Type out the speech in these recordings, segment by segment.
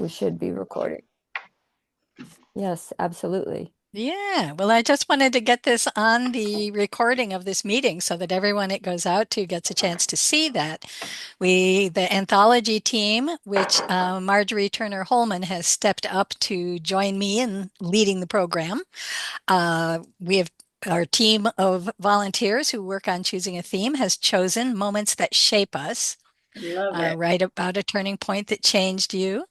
we should be recording. Yes, absolutely. Yeah, well, I just wanted to get this on the recording of this meeting so that everyone it goes out to gets a chance to see that. The anthology team, which Marjorie Turner Holman has stepped up to join me in leading the program. We have our team of volunteers who work on choosing a theme has chosen Moments That Shape Us, Love it. write about a turning point that changed you.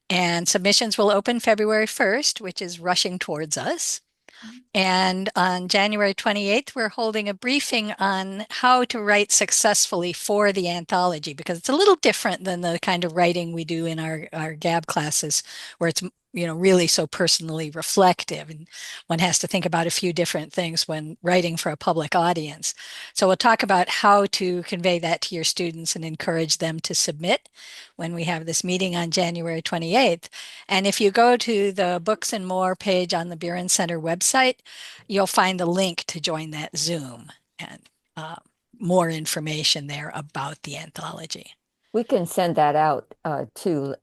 And submissions will open February 1st, which is rushing towards us. And on January 28th, we're holding a briefing on how to write successfully for the anthology, because it's a little different than the kind of writing we do in our GAB classes, where it's really so personally reflective, and one has to think about a few different things when writing for a public audience. So we'll talk about how to convey that to your students and encourage them to submit when we have this meeting on January 28th. And if you go to the Books and More page on the Buren Center website, you'll find the link to join that Zoom and uh, more information there about the anthology. We can send that out too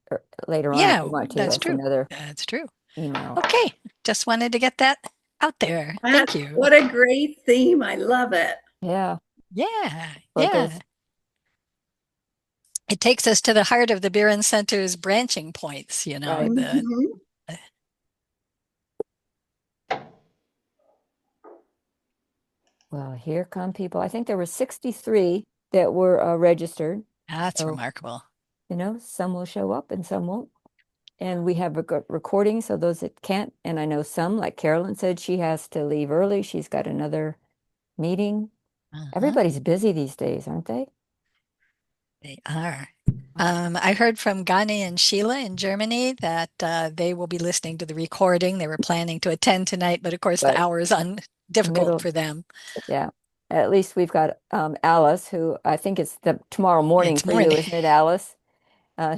later on if Yeah, you want to that's as true. another That's true. email. Okay, just wanted to get that out there. Wow, Thank you. what a great theme. I love it. Yeah, Yeah, well, yeah. there's It takes us to the heart of the Buren Center's branching points, right. the Mhm. Well, here come people. I think there were 63 that were registered. that's So, remarkable. some will show up and some won't. And we have a recording, so those that can't, and I know some, like Carolyn said, she has to leave early. She's got another meeting. Uh-huh. Everybody's busy these days, aren't they? They are. I heard from Gani and Sheila in Germany that they will be listening to the recording. They were planning to attend tonight, but of course the But hour is difficult middle, for them. yeah. At least we've got Alice, who I think it's the tomorrow morning It's for you, morning. isn't it, Alice?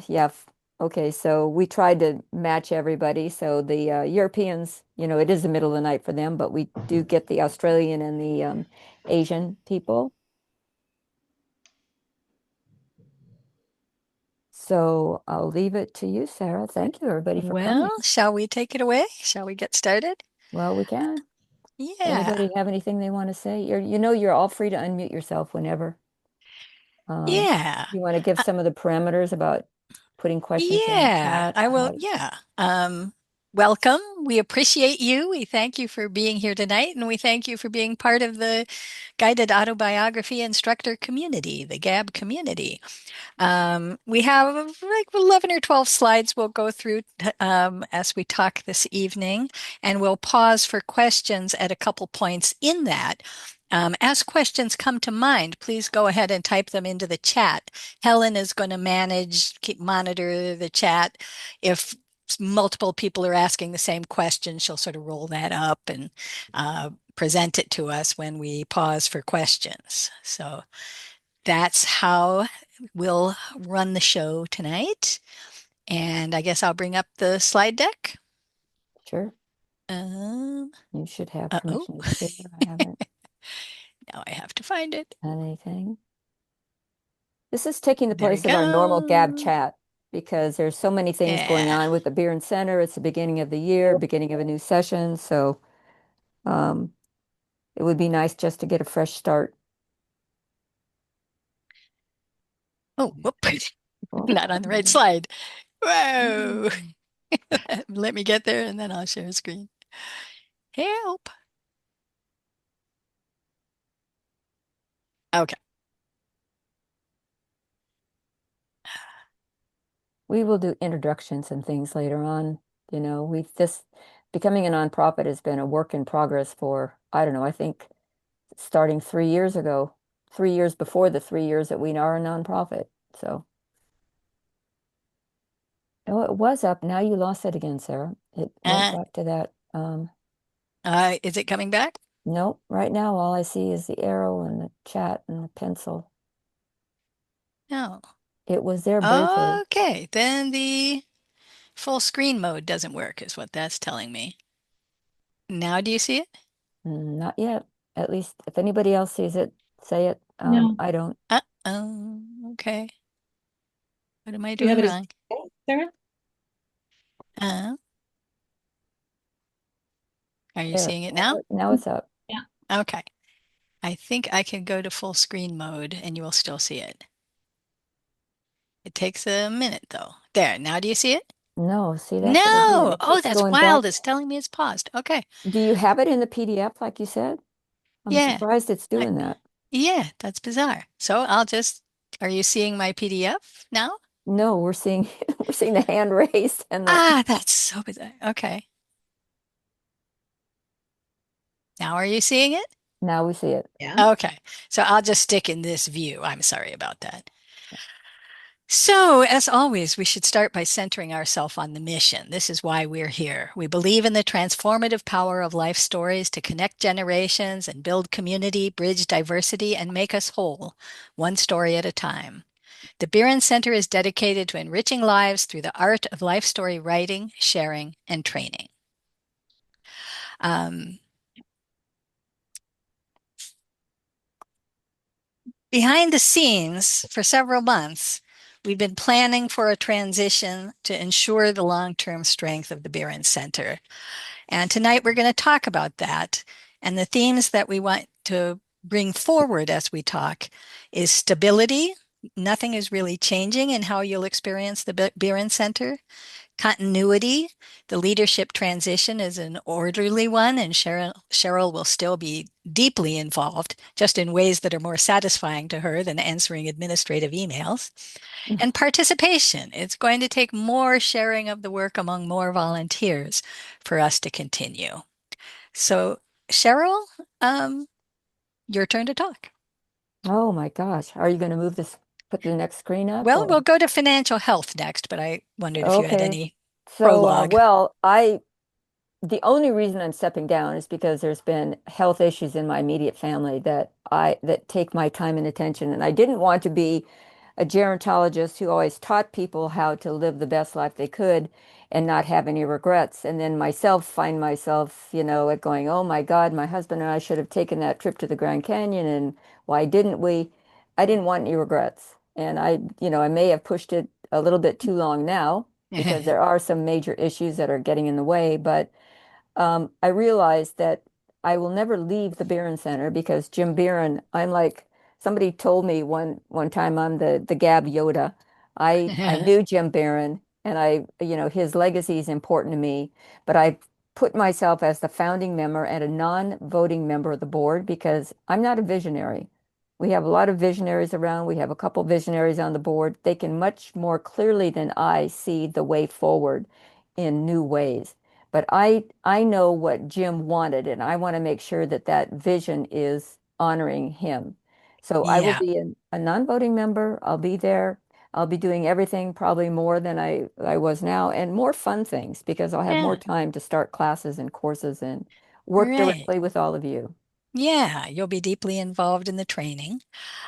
Yeah. Okay, so we tried to match everybody. So the Europeans, it is the middle of the night for them, but we do get the Australian and the Asian people. So I'll leave it to you, Sarah. Thank you, everybody, for Well, coming. shall we take it away? Shall we get started? Well, we can. Yeah. Anybody have anything they want to say? You're all free to unmute yourself whenever. Um, Yeah. you want to give Uh, some of the parameters about putting questions in the yeah, chat? I will. Yeah. Welcome. We appreciate you. We thank you for being here tonight, and we thank you for being part of the guided autobiography instructor community, the GAB community. We have like 11 or 12 slides we'll go through as we talk this evening, and we'll pause for questions at a couple points in that. As questions come to mind, please go ahead and type them into the chat. Helen is going to monitor the chat. If multiple people are asking the same question, she'll sort of roll that up and present it to us when we pause for questions. So that's how we'll run the show tonight. And I guess I'll bring up the slide deck. Sure. Um, You should have oh, permission to share. I haven't now I have to find it. done anything. This is taking the There we place of our normal Gab go. chat because there's so many things going Yeah. on with the Beer and Center. It's the beginning of the year, beginning of a new session. So um, it would be nice just to get a fresh start. Oh, whoop. Well, Not on the right slide. Whoa. Let me get there and then I'll share screen. Help. Okay. we will do introductions and things later on. We've this becoming a nonprofit has been a work in progress for, I don't know, I think starting 3 years ago, 3 years before the 3 years that we are a nonprofit. So, oh, it was up. Now you lost it again, Sarah. It went Uh, back to that. is it coming back? Nope. Right now, all I see is the arrow and the chat and the pencil. No. It was there briefly. Okay. Then the full screen mode doesn't work, is what that's telling me. Now do you see it? Not yet. At least if anybody else sees it, say it. No. I don't. Uh-oh. Okay. What am I Do you have doing it as wrong? Sarah? Uh, are you There. seeing it now? Now it's up. Yeah. Okay. I think I can go to full screen mode and you will still see it. It takes a minute though. There, now do you see it? No, see, that's what it did. No! It Oh, keeps that's going back. wild. It's telling me it's paused. Okay. Do you have it in the PDF like you said? I'm Yeah. surprised it's I, doing that. yeah, that's bizarre. So are you seeing my PDF now? No, we're seeing we're seeing the hand raised and the Ah, that's so bizarre. Okay. Now are you seeing it? now we see it. Yeah. Okay. So I'll just stick in this view. I'm sorry about that. So, as always, we should start by centering ourselves on the mission. This is why we're here. We believe in the transformative power of life stories to connect generations and build community, bridge diversity, and make us whole, one story at a time. The Biren Center is dedicated to enriching lives through the art of life story writing, sharing, and training. Um, Behind the scenes, for several months, we've been planning for a transition to ensure the long-term strength of the Biren Center. And tonight we're going to talk about that. And the themes that we want to bring forward as we talk is stability. Nothing is really changing in how you'll experience the Biren Center. Continuity, the leadership transition is an orderly one, and Cheryl will still be deeply involved, just in ways that are more satisfying to her than answering administrative emails. And participation, it's going to take more sharing of the work among more volunteers for us to continue. So, Cheryl, um, your turn to talk. Oh my gosh. Are you going to move this, put the next screen up Well, or? we'll go to financial health next, but I wondered if you had Okay. any So, prologue. the only reason I'm stepping down is because there's been health issues in my immediate family that take my time and attention. And I didn't want to be a gerontologist who always taught people how to live the best life they could and not have any regrets. And then find myself, at going, oh my God, my husband and I should have taken that trip to the Grand Canyon, and why didn't we? I didn't want any regrets. And I may have pushed it a little bit too long now because there are some major issues that are getting in the way, but I realized that I will never leave the Barron Center because Jim Barron, I'm like somebody told me one time I'm the Gab Yoda. I knew Jim Barron, and his legacy is important to me, but I put myself as the founding member and a non-voting member of the board because I'm not a visionary. We have a lot of visionaries around. We have a couple visionaries on the board. They can much more clearly than I see the way forward in new ways. But I know what Jim wanted, and I want to make sure that that vision is honoring him. So I will Yeah. be a non-voting member. I'll be there. I'll be doing everything probably more than I was now, and more fun things because I'll have more Yeah. time to start classes and courses and work Right. directly with all of you. Yeah, you'll be deeply involved in the training.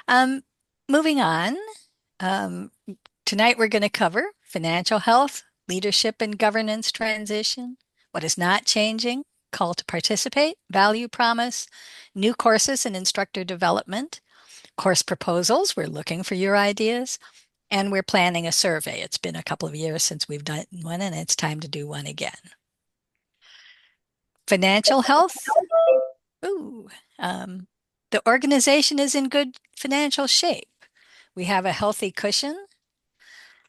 Um, Moving on, um, tonight we're going to cover financial health, leadership and governance transition, what is not changing, call to participate, value promise, new courses and instructor development, course proposals. We're looking for your ideas, and we're planning a survey. It's been a couple of years since we've done one, and it's time to do one again. Financial health. Ooh, um, the organization is in good financial shape. We have a healthy cushion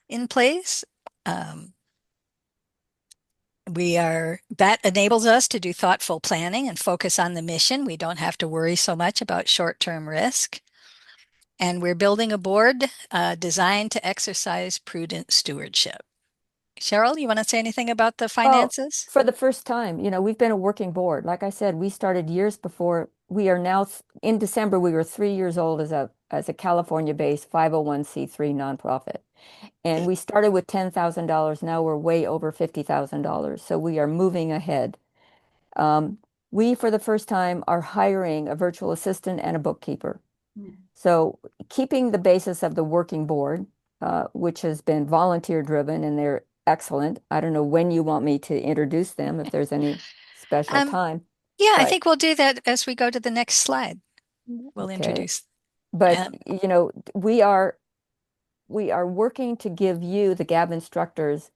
in place. Um, that enables us to do thoughtful planning and focus on the mission. We don't have to worry so much about short-term risk. And we're building a board designed to exercise prudent stewardship. Cheryl, you want to say anything about the Well, finances? for the first time, we've been a working board. Like I said, we started years before. We are now in December, we were 3 years old as a California-based 501(c)(3) nonprofit. And we started with $10,000. Now we're way over $50,000. So we are moving ahead. Um, we, for the first time, are hiring a virtual assistant and a bookkeeper. So keeping the basis of the working board, which has been volunteer driven and they're excellent. I don't know when you want me to introduce them, if there's any special Um, time, yeah, I but think we'll do that as we go to the next slide. We'll okay. introduce. But Um, we are working to give you, the GAB instructors,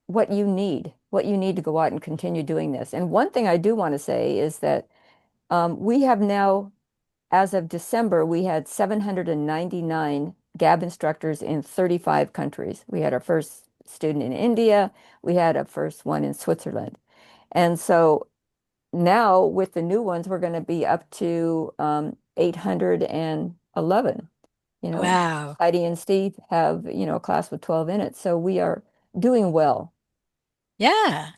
what you need. what you need to go out and continue doing this. And one thing I do want to say is that we have now, as of December, we had 799 GAB instructors in 35 countries. We had our first student in India. We had a first one in Switzerland. And so now with the new ones, we're going to be up to 811. You know, Wow. Heidi and Steve have, a class with 12 in it. So we are doing well. Yeah.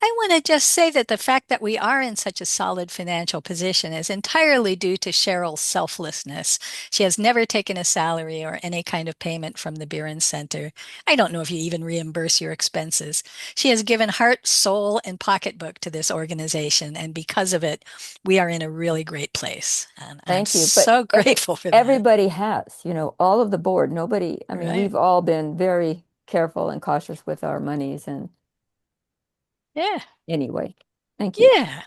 I want to just say that the fact that we are in such a solid financial position is entirely due to Cheryl's selflessness. She has never taken a salary or any kind of payment from the Buren Center. I don't know if you even reimburse your expenses. She has given heart, soul, and pocketbook to this organization, and because of it, we are in a really great place. And I'm Thank you. But so grateful for that. everybody has, all of the board, nobody, I mean, Right. we've all been very careful and cautious with our monies. And Yeah. anyway, thank you. Yeah.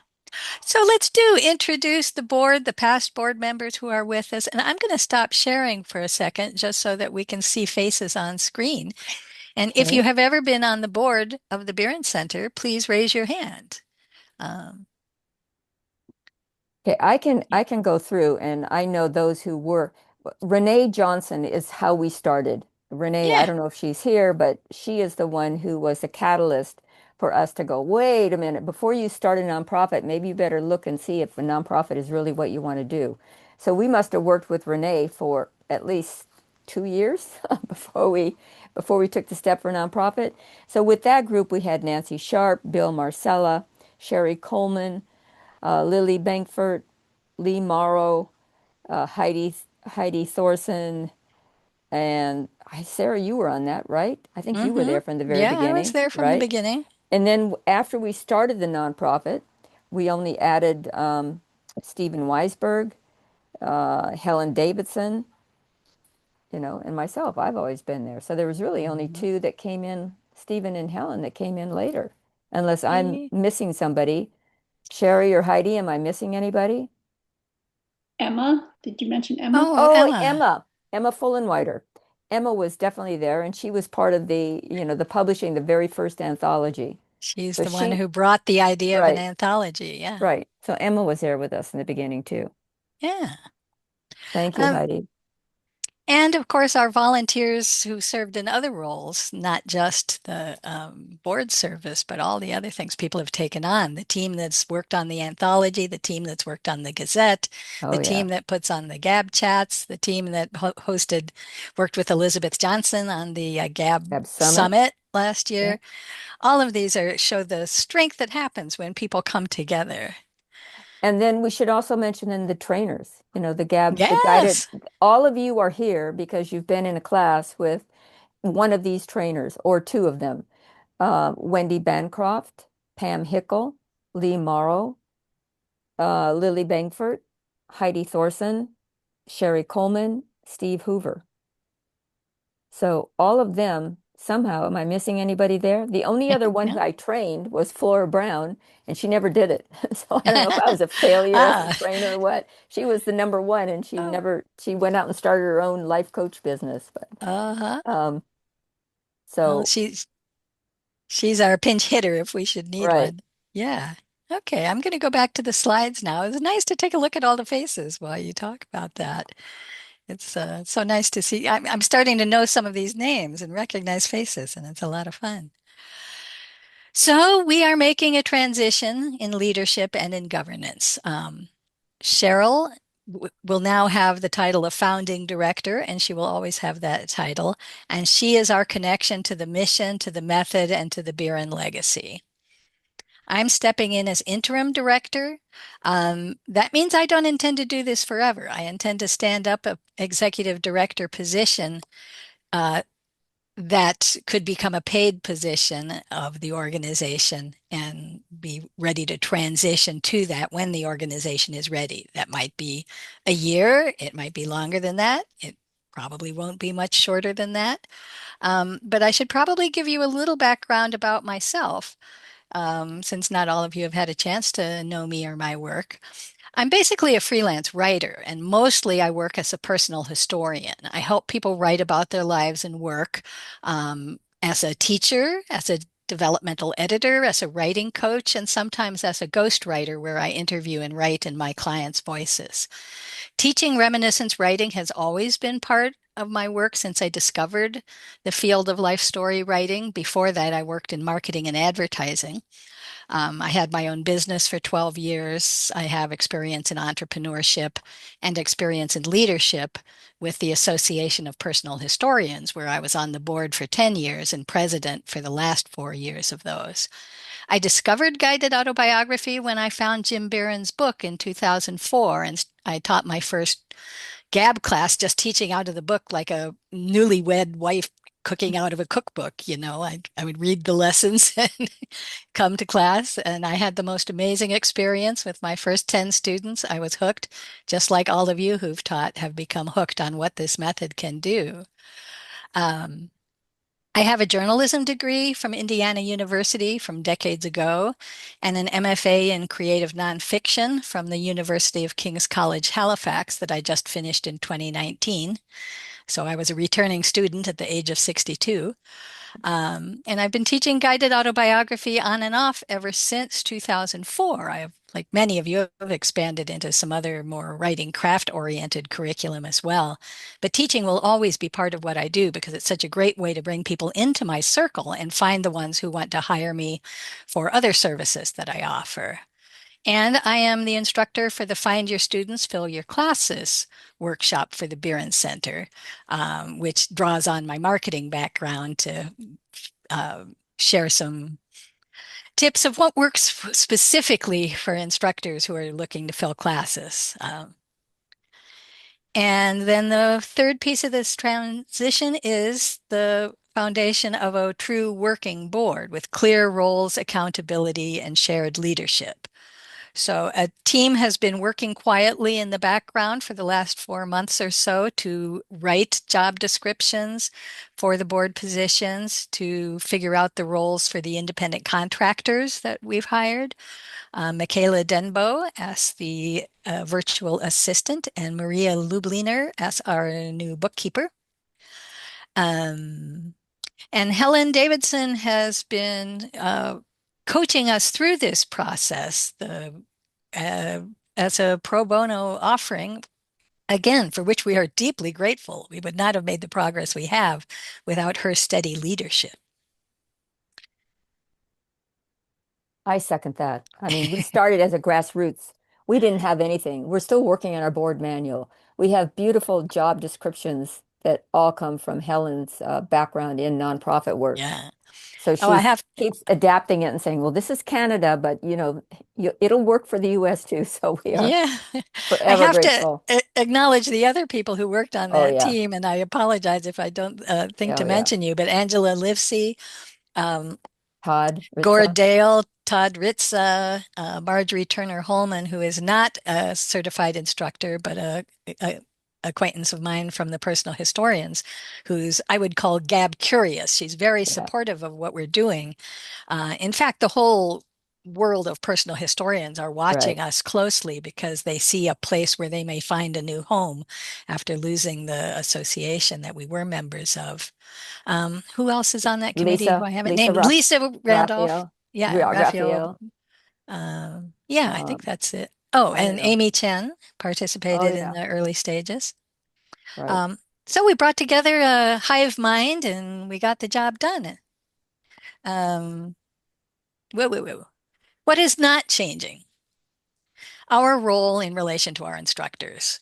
So let's introduce the board, the past board members who are with us. And I'm going to stop sharing for a second just so that we can see faces on screen. And if Okay. you have ever been on the board of the Buren Center, please raise your hand. Um, Okay, I can go through and I know those who were. Renee Johnson is how we started. Renee, I yeah, don't know if she's here, but she is the one who was the catalyst for us to go, wait a minute, before you start a nonprofit, maybe you better look and see if a nonprofit is really what you want to do. So we must have worked with Renee for at least 2 years before we took the step for nonprofit. So with that group, we had Nancy Sharp, Bill Marcella, Sherry Coleman, Lily Bankford, Lee Morrow, Heidi Thorson, and Sarah, you were on that, right? I think you were hmm there from the very Yeah, I was beginning, there from the right? beginning. And then after we started the nonprofit, we only added Stephen Weisberg, Helen Davidson, and myself. I've always been there. So there was really only Mhm. two that came in, Stephen and Helen, that came in later, unless I'm Yeah. missing somebody. Sherry or Heidi, am I missing anybody? Emma, did you mention Emma? Oh, Oh, Emma. Emma Fullenwider. Emma was definitely there, and she was part of the publishing the very first anthology. She's So the one she, who brought the idea of an right, anthology. Yeah. right. So Emma was there with us in the beginning too. Yeah. Thank you, Um, Heidi. And of course, our volunteers who served in other roles, not just the board service, but all the other things people have taken on. The team that's worked on the anthology, the team that's worked on the Gazette, Oh the yeah, team that puts on the Gab chats, the team that worked with Elizabeth Johnson on the Gab Ab Summit. Summit last Yeah. year. All of these show the strength that happens when people come together. And then we should also mention in the trainers, the guided, Yes, all of you are here because you've been in a class with one of these trainers or two of them. Wendy Bancroft, Pam Hickle, Lee Morrow, Lily Bangford, Heidi Thorson, Sherry Coleman, Steve Hoover. So all of them, somehow, am I missing anybody there? The only other one who no. I trained was Flora Brown, and she never did it. So I don't know if I was a failure as a Ah, trainer or what. She was the number one, and oh, she went out and started her own life coach business. But uh-huh. um, Well, so she's our pinch hitter if we should need right. one. Yeah. Okay, I'm going to go back to the slides now. It's nice to take a look at all the faces while you talk about that. It's so nice to see. I'm starting to know some of these names and recognize faces, and it's a lot of fun. So we are making a transition in leadership and in governance. Cheryl will now have the title of founding director, and she will always have that title. And she is our connection to the mission, to the method, and to the Buren legacy. I'm stepping in as interim director. That means I don't intend to do this forever. I intend to stand up an executive director position uh, that could become a paid position of the organization and be ready to transition to that when the organization is ready. That might be a year, it might be longer than that. It probably won't be much shorter than that. But I should probably give you a little background about myself, since not all of you have had a chance to know me or my work. I'm basically a freelance writer, and mostly I work as a personal historian. I help people write about their lives and work as a teacher, as a developmental editor, as a writing coach, and sometimes as a ghostwriter where I interview and write in my clients' voices. Teaching reminiscence writing has always been part of my work since I discovered the field of life story writing. Before that, I worked in marketing and advertising. I had my own business for 12 years. I have experience in entrepreneurship and experience in leadership with the Association of Personal Historians, where I was on the board for 10 years and president for the last 4 years of those. I discovered guided autobiography when I found Jim Barron's book in 2004, and I taught my first GAB class just teaching out of the book like a newlywed wife cooking out of a cookbook. I would read the lessons and come to class, and I had the most amazing experience with my first 10 students. I was hooked, just like all of you who've taught have become hooked on what this method can do. I have a journalism degree from Indiana University from decades ago, and an MFA in creative nonfiction from the University of King's College, Halifax, that I just finished in 2019. So I was a returning student at the age of 62. And I've been teaching guided autobiography on and off ever since 2004. I have, like many of you, have expanded into some other more writing craft-oriented curriculum as well. But teaching will always be part of what I do because it's such a great way to bring people into my circle and find the ones who want to hire me for other services that I offer. And I am the instructor for the Find Your Students, Fill Your Classes workshop for the Behrens Center, which draws on my marketing background to share some tips of what works specifically for instructors who are looking to fill classes. And then the third piece of this transition is the foundation of a true working board with clear roles, accountability, and shared leadership. So a team has been working quietly in the background for the last 4 months or so to write job descriptions for the board positions, to figure out the roles for the independent contractors that we've hired. Michaela Denbo as the virtual assistant, and Maria Lubliner as our new bookkeeper. And Helen Davidson has been coaching us through this process as a pro bono offering, again, for which we are deeply grateful. We would not have made the progress we have without her steady leadership. I second that. I mean, we started as a grassroots. We didn't have anything. We're still working on our board manual. We have beautiful job descriptions that all come from Helen's background in nonprofit work. Yeah. So Oh, I she have. keeps adapting it and saying, well, this is Canada, but it'll work for the US too. So we are Yeah, I forever have to grateful. acknowledge the other people who worked on Oh that yeah. team, and I apologize if I don't think to Oh yeah. mention you, but Angela Livesey, um, Todd Gord Ritza. Dale, Todd Ritza, Marjorie Turner Holman, who is not a certified instructor, but a acquaintance of mine from the personal historians, who's I would call Gab curious. She's very Yeah. supportive of what we're doing. In fact, the whole world of personal historians are watching Right. us closely because they see a place where they may find a new home after losing the association that we were members of. Who else is on that committee who I haven't Lisa named? Lisa Randolph. Raphael. Yeah, Raphael. Raphael. Yeah, I think Um, that's it. Oh, I don't and know. Amy Chen Oh participated in yeah. the early stages. Right. So we brought together a hive mind and we got the job done. Um, whoa, whoa, whoa. What is not changing? Our role in relation to our instructors.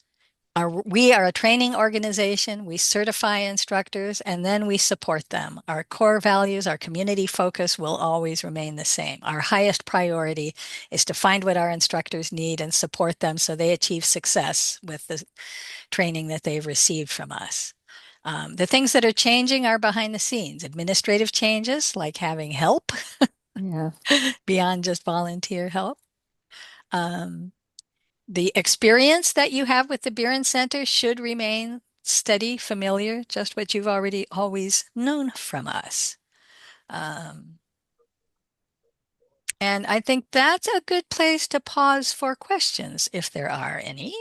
We are a training organization. We certify instructors and then we support them. Our core values, our community focus will always remain the same. Our highest priority is to find what our instructors need and support them so they achieve success with the training that they've received from us. The things that are changing are behind the scenes, administrative changes like having help Yeah. beyond just volunteer help. The experience that you have with the Behrens Center should remain steady, familiar, just what you've already always known from us. And I think that's a good place to pause for questions if there are any.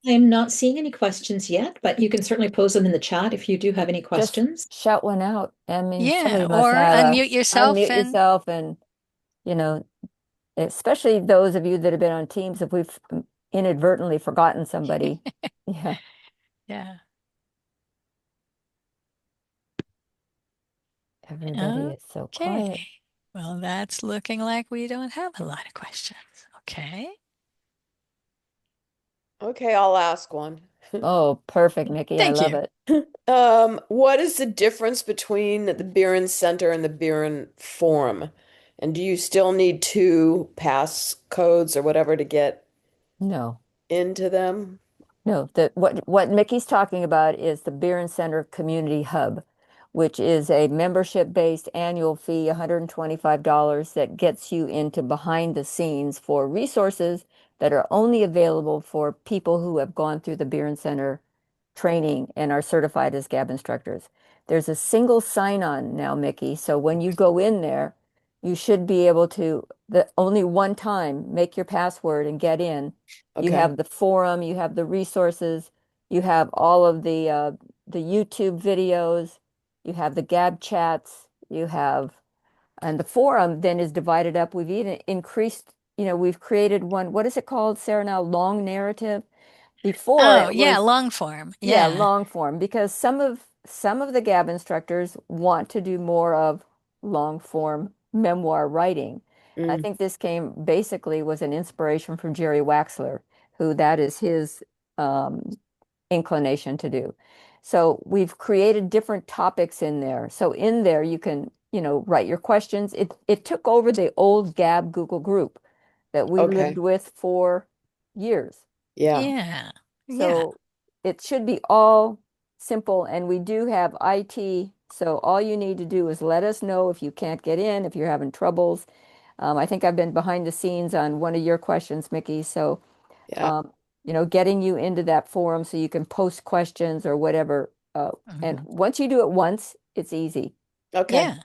I'm not seeing any questions yet, but you can certainly pose them in the chat if you do have any Just questions. shout one out. I mean, Yeah, somebody must or have a unmute yourself unmute and yourself and, you know, especially those of you that have been on teams, if we've inadvertently forgotten somebody. Yeah, yeah. everybody is so quiet. Okay. Well, that's looking like we don't have a lot of questions. Okay. Okay, I'll ask one. Oh, perfect, Mickey. I Thank love you. it. What is the difference between the Buren Center and the Buren Forum? And do you still need two pass codes or whatever to get No. into them? No, what Mickey's talking about is the Beer and Center Community Hub, which is a membership-based annual fee, $125 that gets you into behind the scenes for resources that are only available for people who have gone through the Beer and Center training and are certified as GAB instructors. There's a single sign-on now, Mickey, so when you go in there, you should be able to only one time make your password and get in. You Okay. have the forum, you have the resources, you have all of the YouTube videos, you have the Gab chats, you have, and the forum then is divided up. We've even increased, we've created one, what is it called, Sarah, now? Long narrative. Before Oh, it yeah, was, long form. yeah, Yeah. long form, because some of the Gab instructors want to do more of long form memoir writing. I Mm, think this came basically was an inspiration from Jerry Waxler, who that is his um, inclination to do. So we've created different topics in there. So in there you can, write your questions. It took over the old Gab Google group that we lived okay. with for years. Yeah. Yeah. Yeah. So it should be all simple, and we do have IT. So all you need to do is let us know if you can't get in, if you're having troubles. I think I've been behind the scenes on one of your questions, Mickey. So, Yeah. um, getting you into that forum so you can post questions or whatever. And Mhm. once you do it once, it's easy. Okay. Yeah.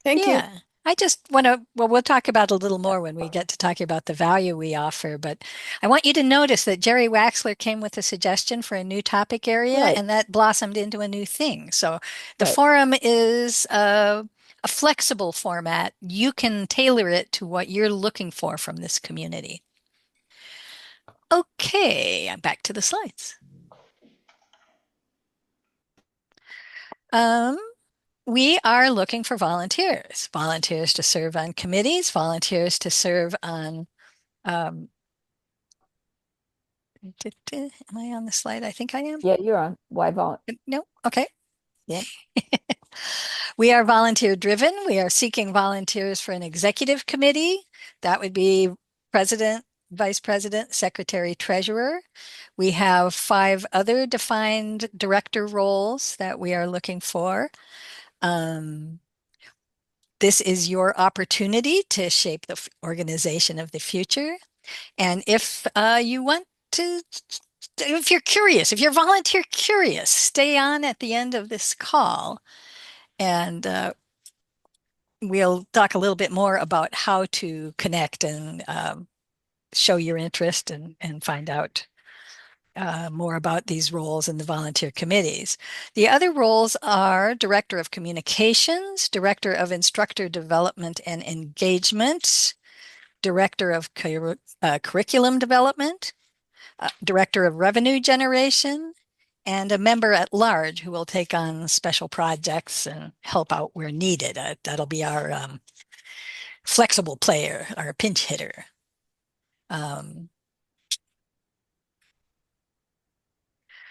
Thank you. Yeah. I just want to, well, we'll talk about it a little more when we get to talking about the value we offer, but I want you to notice that Jerry Waxler came with a suggestion for a new topic area Right, and that blossomed into a new thing. So the right. forum is a flexible format. You can tailor it to what you're looking for from this community. Okay, I'm back to the slides. Um, we are looking for volunteers, volunteers to serve on committees, volunteers to serve on um, am I on the slide? I think I am. Yeah, you're on. Why vol? No. Okay. Yeah. We are volunteer driven. We are seeking volunteers for an executive committee. That would be president, vice president, secretary, treasurer. We have 5 other defined director roles that we are looking for. This is your opportunity to shape the organization of the future. And if you want to, if you're curious, if you're volunteer curious, stay on at the end of this call and we'll talk a little bit more about how to connect and show your interest and find out more about these roles in the volunteer committees. The other roles are Director of Communications, Director of Instructor Development and Engagement, Director of Curriculum Development, Director of Revenue Generation, and a member at large who will take on special projects and help out where needed. That'll be our flexible player, our pinch hitter. Um,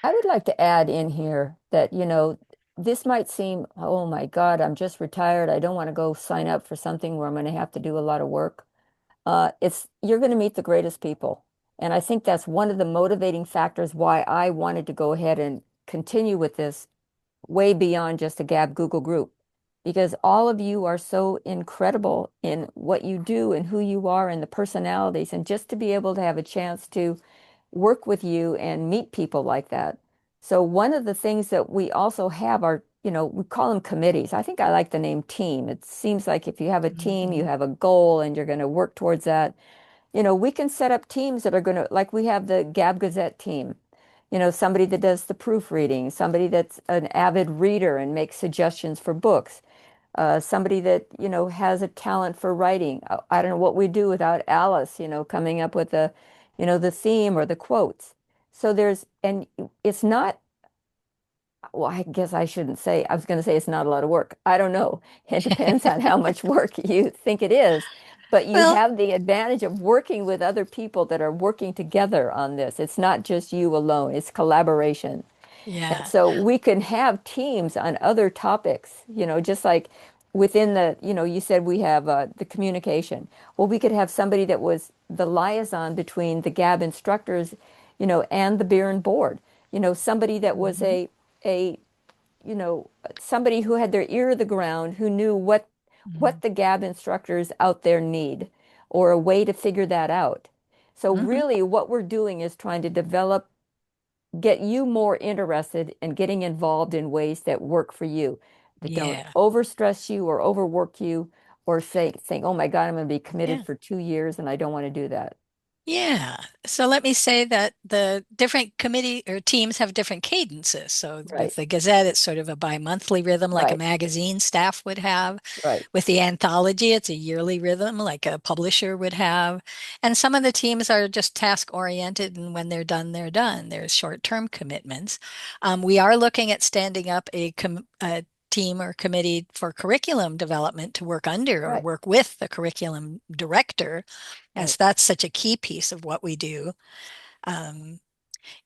I would like to add in here that, this might seem, oh my God, I'm just retired. I don't want to go sign up for something where I'm going to have to do a lot of work. You're going to meet the greatest people. And I think that's one of the motivating factors why I wanted to go ahead and continue with this way beyond just a Gab Google group. Because all of you are so incredible in what you do and who you are and the personalities. And just to be able to have a chance to work with you and meet people like that. So one of the things that we also have are, we call them committees. I think I like the name team. It seems like if you have a team, you have a goal and you're going to work towards that. We can set up teams that are going to, like we have the Gab Gazette team. somebody that does the proofreading, somebody that's an avid reader and makes suggestions for books, somebody that, has a talent for writing. I don't know what we'd do without Alice, coming up with the theme or the quotes. So and it's not, well, I guess I shouldn't say, I was going to say it's not a lot of work. I don't know. It depends on how much work you think it is. But you Well, have the advantage of working with other people that are working together on this. It's not just you alone, it's collaboration. And yeah. so we can have teams on other topics, just like within you said we have the communication. Well, we could have somebody that was the liaison between the GAB instructors, and the Beeren board. Somebody that was Mhm. a you know, somebody who had their ear to the ground, who knew what Mhm. the GAB instructors out there need, or a way to figure that out. So Mhm. really what we're doing is trying to get you more interested in getting involved in ways that work for you, that don't Yeah. overstress you or overwork you, or saying, oh my God, I'm going to be committed Yeah. for 2 years and I don't want to do that. Yeah. So let me say that the different committee or teams have different cadences. So Right, with the Gazette, it's sort of a bi-monthly rhythm like a right, magazine staff would have. right, With the anthology, it's a yearly rhythm like a publisher would have. And some of the teams are just task oriented, and when they're done, they're done. There's short-term commitments. We are looking at standing up a team or committee for curriculum development to work under or right, work with the curriculum director, as right, that's such a key piece of what we do. Um,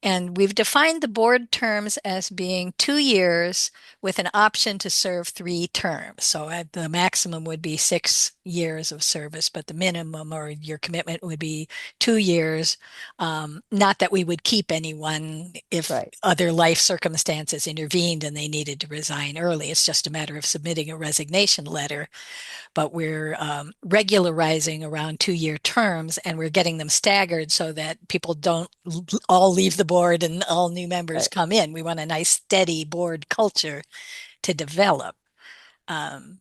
and we've defined the board terms as being 2 years with an option to serve 3 terms. So the maximum would be 6 years of service, but the minimum or your commitment would be 2 years. Not that we would keep anyone if right, other life circumstances intervened and they needed to resign early. It's just a matter of submitting a resignation letter, but we're regularizing around 2 year terms, and we're getting them staggered so that people don't all leave the board and all new members right. come in. We want a nice steady board culture to develop. Um,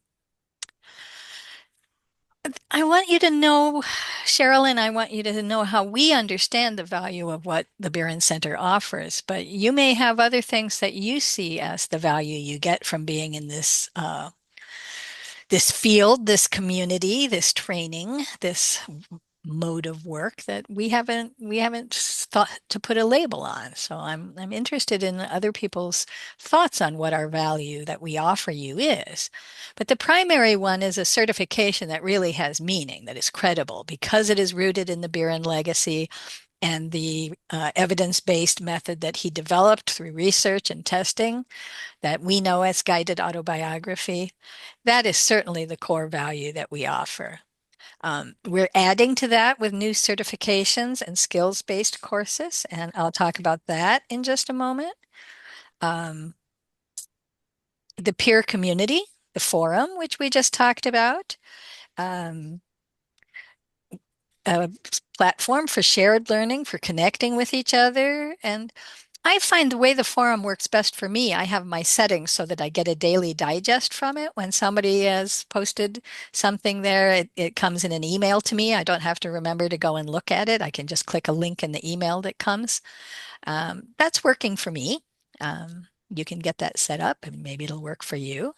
I want you to know, Sherilyn, I want you to know how we understand the value of what the Beeren Center offers, but you may have other things that you see as the value you get from being in this field, this community, this training, this mode of work that we haven't thought to put a label on. So I'm interested in other people's thoughts on what our value that we offer you is. But the primary one is a certification that really has meaning, that is credible because it is rooted in the Beeren legacy and the evidence-based method that he developed through research and testing that we know as guided autobiography. That is certainly the core value that we offer. We're adding to that with new certifications and skills-based courses, and I'll talk about that in just a moment. Um, the peer community, the forum, which we just talked about, um, a platform for shared learning, for connecting with each other. And I find the way the forum works best for me, I have my settings so that I get a daily digest from it. When somebody has posted something there, it comes in an email to me. I don't have to remember to go and look at it. I can just click a link in the email that comes. That's working for me. You can get that set up and maybe it'll work for you.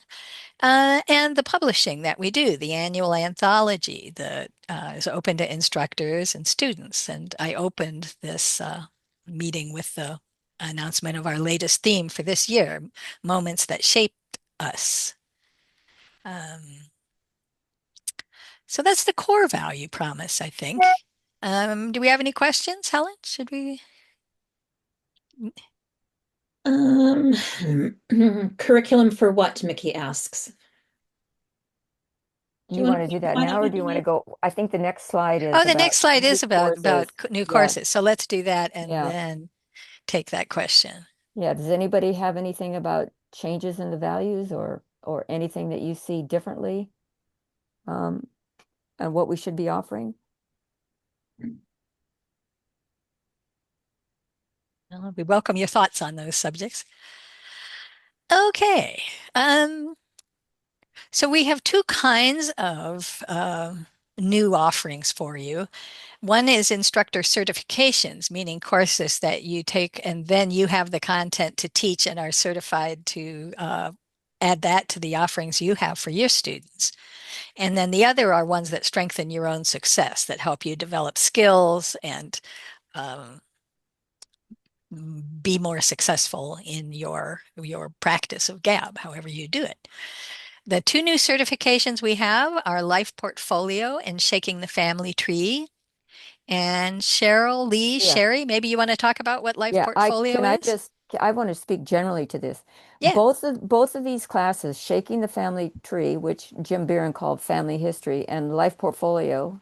And the publishing that we do, the annual anthology that is open to instructors and students. And I opened this meeting with the announcement of our latest theme for this year, Moments That Shaped Us. Um, so that's the core value promise, I think. Do we have any questions, Helen? Should we? Um, curriculum for what, Mickey asks. Do Do you you want want to to do that Why now, don't or you do you do want to it? go? I think the next slide Oh, is the next about slide new is about courses. new Yeah, courses. So let's do that and yeah, then take that question. yeah. Does anybody have anything about changes in the values or anything that you see differently, um, and what we should be offering? Well, we welcome your thoughts on those subjects. Okay. So we have two kinds of new offerings for you. One is instructor certifications, meaning courses that you take and then you have the content to teach and are certified to add that to the offerings you have for your students. And then the other are ones that strengthen your own success, that help you develop skills and be more successful in your practice of GAB, however you do it. The two new certifications we have are Life Portfolio and Shaking the Family Tree. And Cheryl, Lee, Yeah. Sherry, maybe you want to talk about what Life Yeah, Portfolio is? I want to speak generally to this. Yeah. Both of these classes, Shaking the Family Tree, which Jim Beeren called Family History, and Life Portfolio,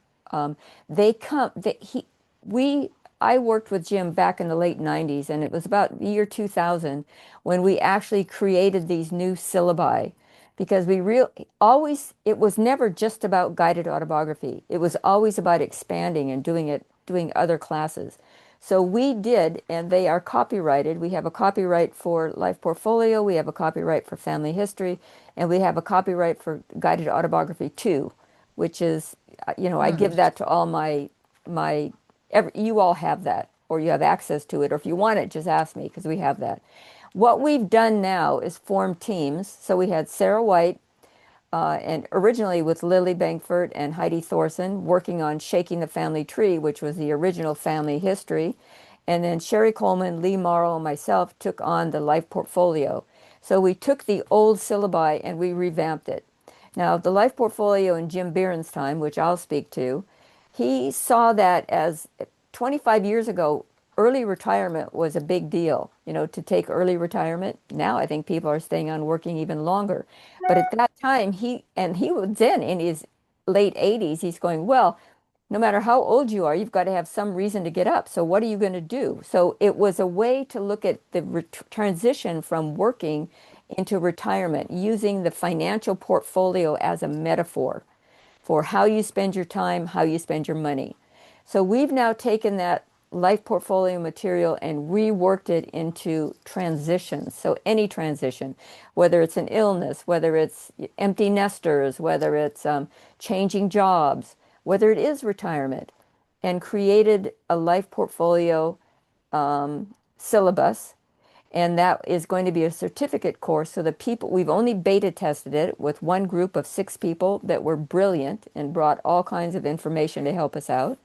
they come they, he we I worked with Jim back in the late 90s, and it was about the year 2000 when we actually created these new syllabi, because it was never just about guided autobiography. It was always about expanding and doing other classes. So we did, and they are copyrighted. We have a copyright for Life Portfolio, we have a copyright for Family History, and we have a copyright for Guided Autobiography too, which is, I give that to all you all have that, or you have access to it, or if you want it, just ask me because we have that. What we've done now is form teams. So we had Sarah White, and originally with Lily Bangford and Heidi Thorson working on Shaking the Family Tree, which was the original family history. And then Sherry Coleman, Lee Morrow, and myself took on the Life Portfolio. So we took the old syllabi and we revamped it. Now, the Life Portfolio in Jim Beeren's time, which I'll speak to, he saw that as 25 years ago, early retirement was a big deal, to take early retirement. Now I think people are staying on working even longer. But at that time, he was then in his late 80s, he's going, well, no matter how old you are, you've got to have some reason to get up. So what are you going to do? So it was a way to look at the transition from working into retirement, using the financial portfolio as a metaphor for how you spend your time, how you spend your money. So we've now taken that Life Portfolio material and reworked it into transitions. So any transition, whether it's an illness, whether it's empty nesters, whether it's changing jobs, whether it is retirement, and created a Life Portfolio syllabus. And that is going to be a certificate course. So we've only beta tested it with one group of 6 people that were brilliant and brought all kinds of information to help us out.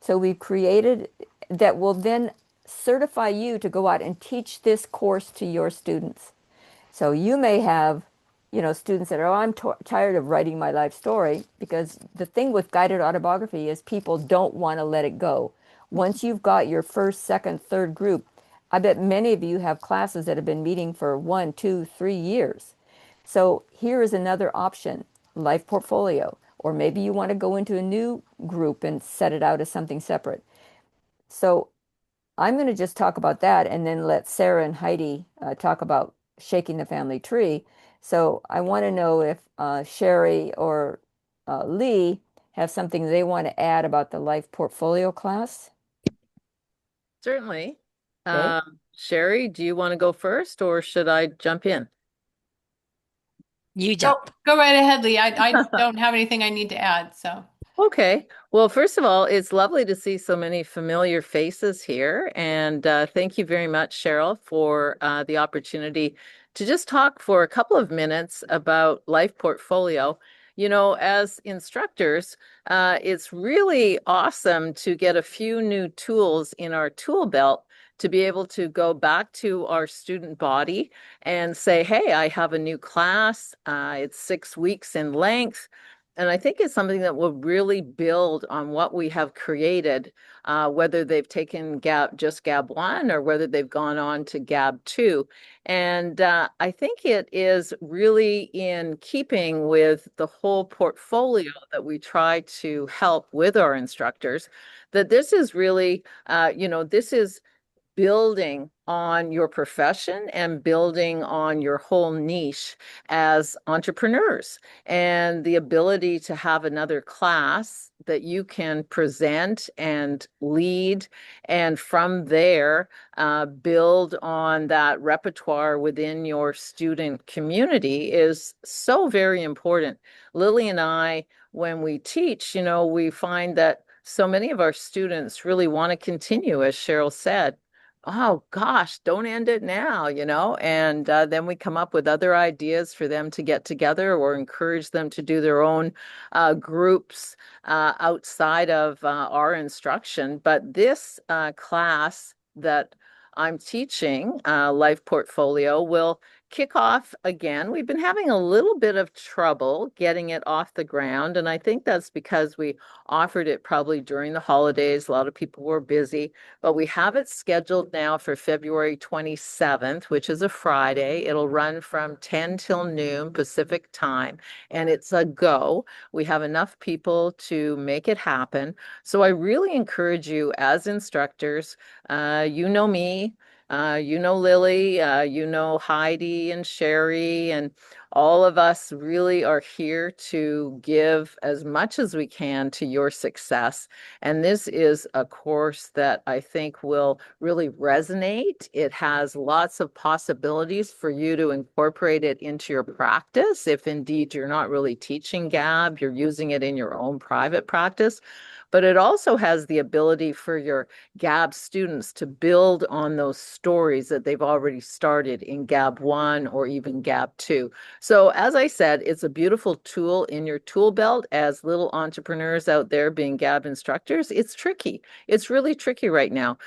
So we've created that will then certify you to go out and teach this course to your students. So you may have, students that are, I'm tired of writing my life story, because the thing with guided autobiography is people don't want to let it go. Once you've got your first, second, third group, I bet many of you have classes that have been meeting for 1, 2, 3 years. So here is another option, Life Portfolio, or maybe you want to go into a new group and set it out as something separate. So I'm going to just talk about that and then let Sarah and Heidi talk about Shaking the Family Tree. So I want to know if Sherry or Lee have something they want to add about the Life Portfolio class. Certainly. Okay. Sherry, do you want to go first or should I jump in? You jump. Go right ahead, Lee. I don't have anything I need to add, so. Okay. Well, first of all, it's lovely to see so many familiar faces here. And thank you very much, Cheryl, for the opportunity to just talk for a couple of minutes about Life Portfolio. As instructors, it's really awesome to get a few new tools in our tool belt to be able to go back to our student body and say, hey, I have a new class. It's 6 weeks in length. And I think it's something that will really build on what we have created, whether they've taken just GAB 1 or whether they've gone on to GAB 2. And I think it is really in keeping with the whole portfolio that we try to help with our instructors, that this is really, this is building on your profession and building on your whole niche as entrepreneurs, and the ability to have another class that you can present and lead, and from there build on that repertoire within your student community is so very important. Lily and I, when we teach, we find that so many of our students really want to continue, as Cheryl said. Oh gosh, don't end it now, and then we come up with other ideas for them to get together or encourage them to do their own groups outside of our instruction. But this class that I'm teaching, Life Portfolio, will kick off again. We've been having a little bit of trouble getting it off the ground, and I think that's because we offered it probably during the holidays. A lot of people were busy, but we have it scheduled now for February 27th, which is a Friday. It'll run from 10 till noon Pacific time, and it's a go. We have enough people to make it happen. So I really encourage you as instructors, you know me, you know Lily, you know Heidi and Sherry, and all of us really are here to give as much as we can to your success. And this is a course that I think will really resonate. It has lots of possibilities for you to incorporate it into your practice. If indeed you're not really teaching GAB, you're using it in your own private practice. But it also has the ability for your GAB students to build on those stories that they've already started in GAB 1 or even GAB 2. So as I said, it's a beautiful tool in your tool belt as little entrepreneurs out there being GAB instructors. It's tricky. It's really tricky right now.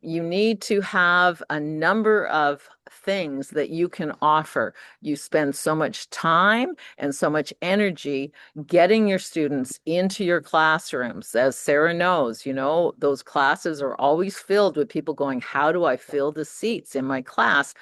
You need to have a number of things that you can offer. You spend so much time and so much energy getting your students into your classrooms. As Sarah knows, those classes are always filled with people going, how do I fill the seats in my class?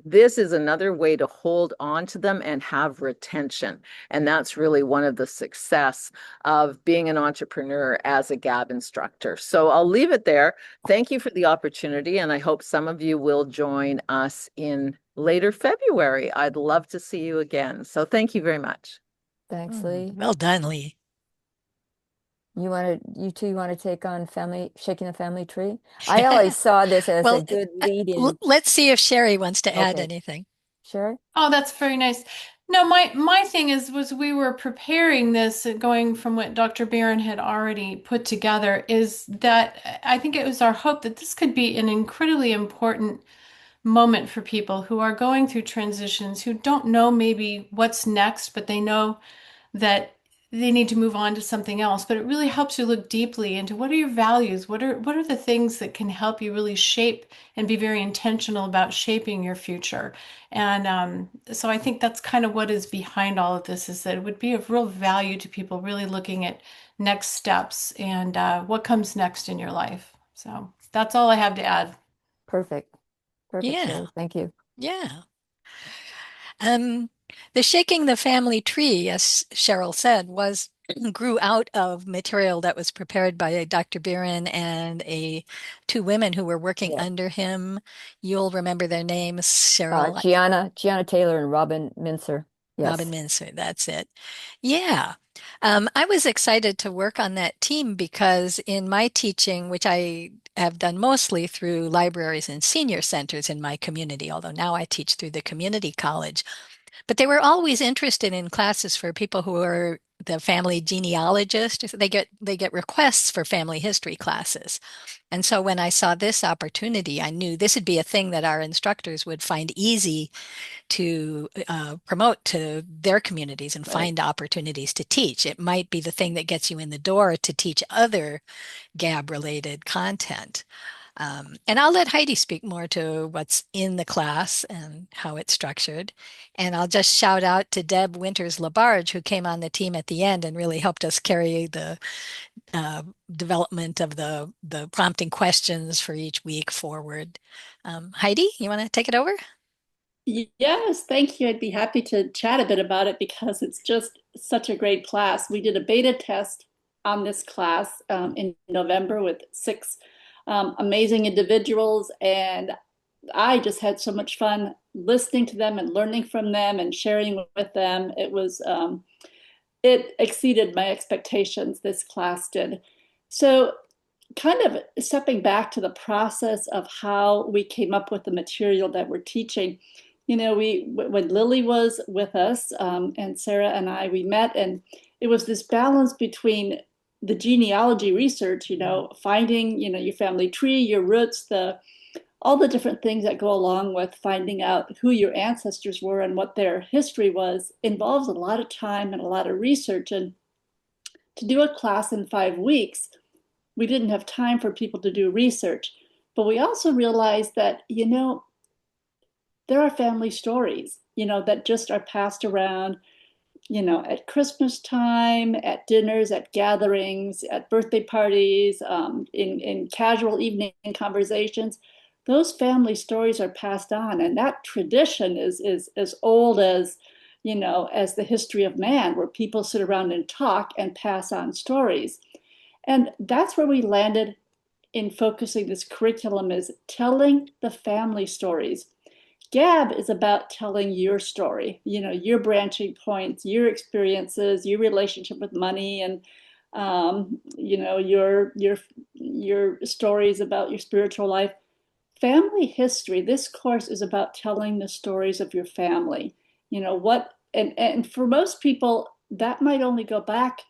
This is another way to hold on to them and have retention. And that's really one of the success of being an entrepreneur as a GAB instructor. So I'll leave it there. Thank you for the opportunity. And I hope some of you will join us in later February. I'd love to see you again. So thank you very much. Thanks, Lee. Well done, Lee. You two want to take on shaking the family tree? I always saw this as a Well, good lead in. let's see if Sherry wants to add Okay. anything. Sherry? Oh, that's very nice. No, my thing was we were preparing this, going from what Dr. Barron had already put together, is that I think it was our hope that this could be an incredibly important moment for people who are going through transitions, who don't know maybe what's next, but they know that they need to move on to something else. But it really helps you look deeply into what are your values, what are the things that can help you really shape and be very intentional about shaping your future. And so I think that's kind of what is behind all of this, is that it would be of real value to people really looking at next steps and what comes next in your life. So that's all I have to add. Perfect. Perfect, Yeah. Sherry. Thank you. Yeah. The Shaking the Family Tree, as Cheryl said, grew out of material that was prepared by Dr. Biren and two women who were working Yeah. under him. You'll remember their names, Cheryl. Gianna Taylor and Robin Mincer. Yes. Robin Mincer, that's it. Yeah. I was excited to work on that team because in my teaching, which I have done mostly through libraries and senior centers in my community, although now I teach through the community college, but they were always interested in classes for people who are the family genealogist. They get requests for family history classes. And so when I saw this opportunity, I knew this would be a thing that our instructors would find easy to promote to their communities and find opportunities to teach. It might be the thing that gets you in the door to teach other GAB-related content. And I'll let Heidi speak more to what's in the class and how it's structured. And I'll just shout out to Deb Winters-Labarge, who came on the team at the end and really helped us carry the development of the prompting questions for each week forward. Heidi, you want to take it over? Yes, thank you. I'd be happy to chat a bit about it because it's just such a great class. We did a beta test on this class in November with 6 amazing individuals, and I just had so much fun listening to them and learning from them and sharing with them. It exceeded my expectations, this class did. So kind of stepping back to the process of how we came up with the material that we're teaching. When Lily was with us, and Sarah and I, we met, and it was this balance between the genealogy research, finding, your family tree, your roots, all the different things that go along with finding out who your ancestors were and what their history was, involves a lot of time and a lot of research. And to do a class in 5 weeks, we didn't have time for people to do research. But we also realized that, there are family stories, that just are passed around, at Christmas time, at dinners, at gatherings, at birthday parties, in casual evening conversations. Those family stories are passed on, and that tradition is as old as, as the history of man, where people sit around and talk and pass on stories. And that's where we landed in focusing this curriculum, is telling the family stories. Gab is about telling your story, your branching points, your experiences, your relationship with money, and your stories about your spiritual life. Family history, this course is about telling the stories of your family. And for most people, that might only go back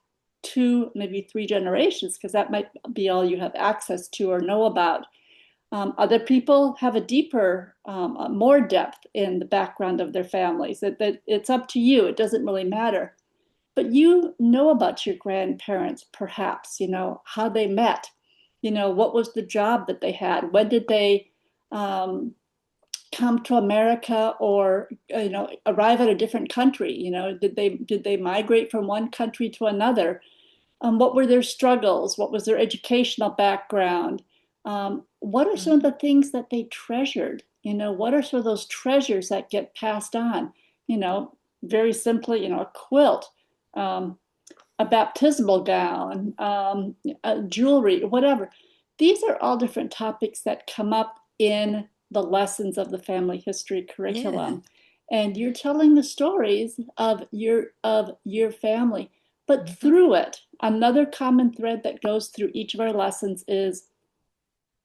2, maybe 3 generations, because that might be all you have access to or know about. Other people have a deeper, more depth in the background of their families. That it's up to you. It doesn't really matter. But you know about your grandparents, perhaps, how they met, what was the job that they had? When did they come to America, or, arrive at a different country? Did they migrate from one country to another? What were their struggles? What was their educational background? What are some of the things that they treasured? What are some of those treasures that get passed on? Very simply, a quilt, a baptismal gown, jewelry, whatever. These are all different topics that come up in the lessons of the family history curriculum. Yeah. And you're telling the stories of your family, but through it, another common thread that goes through each of our lessons is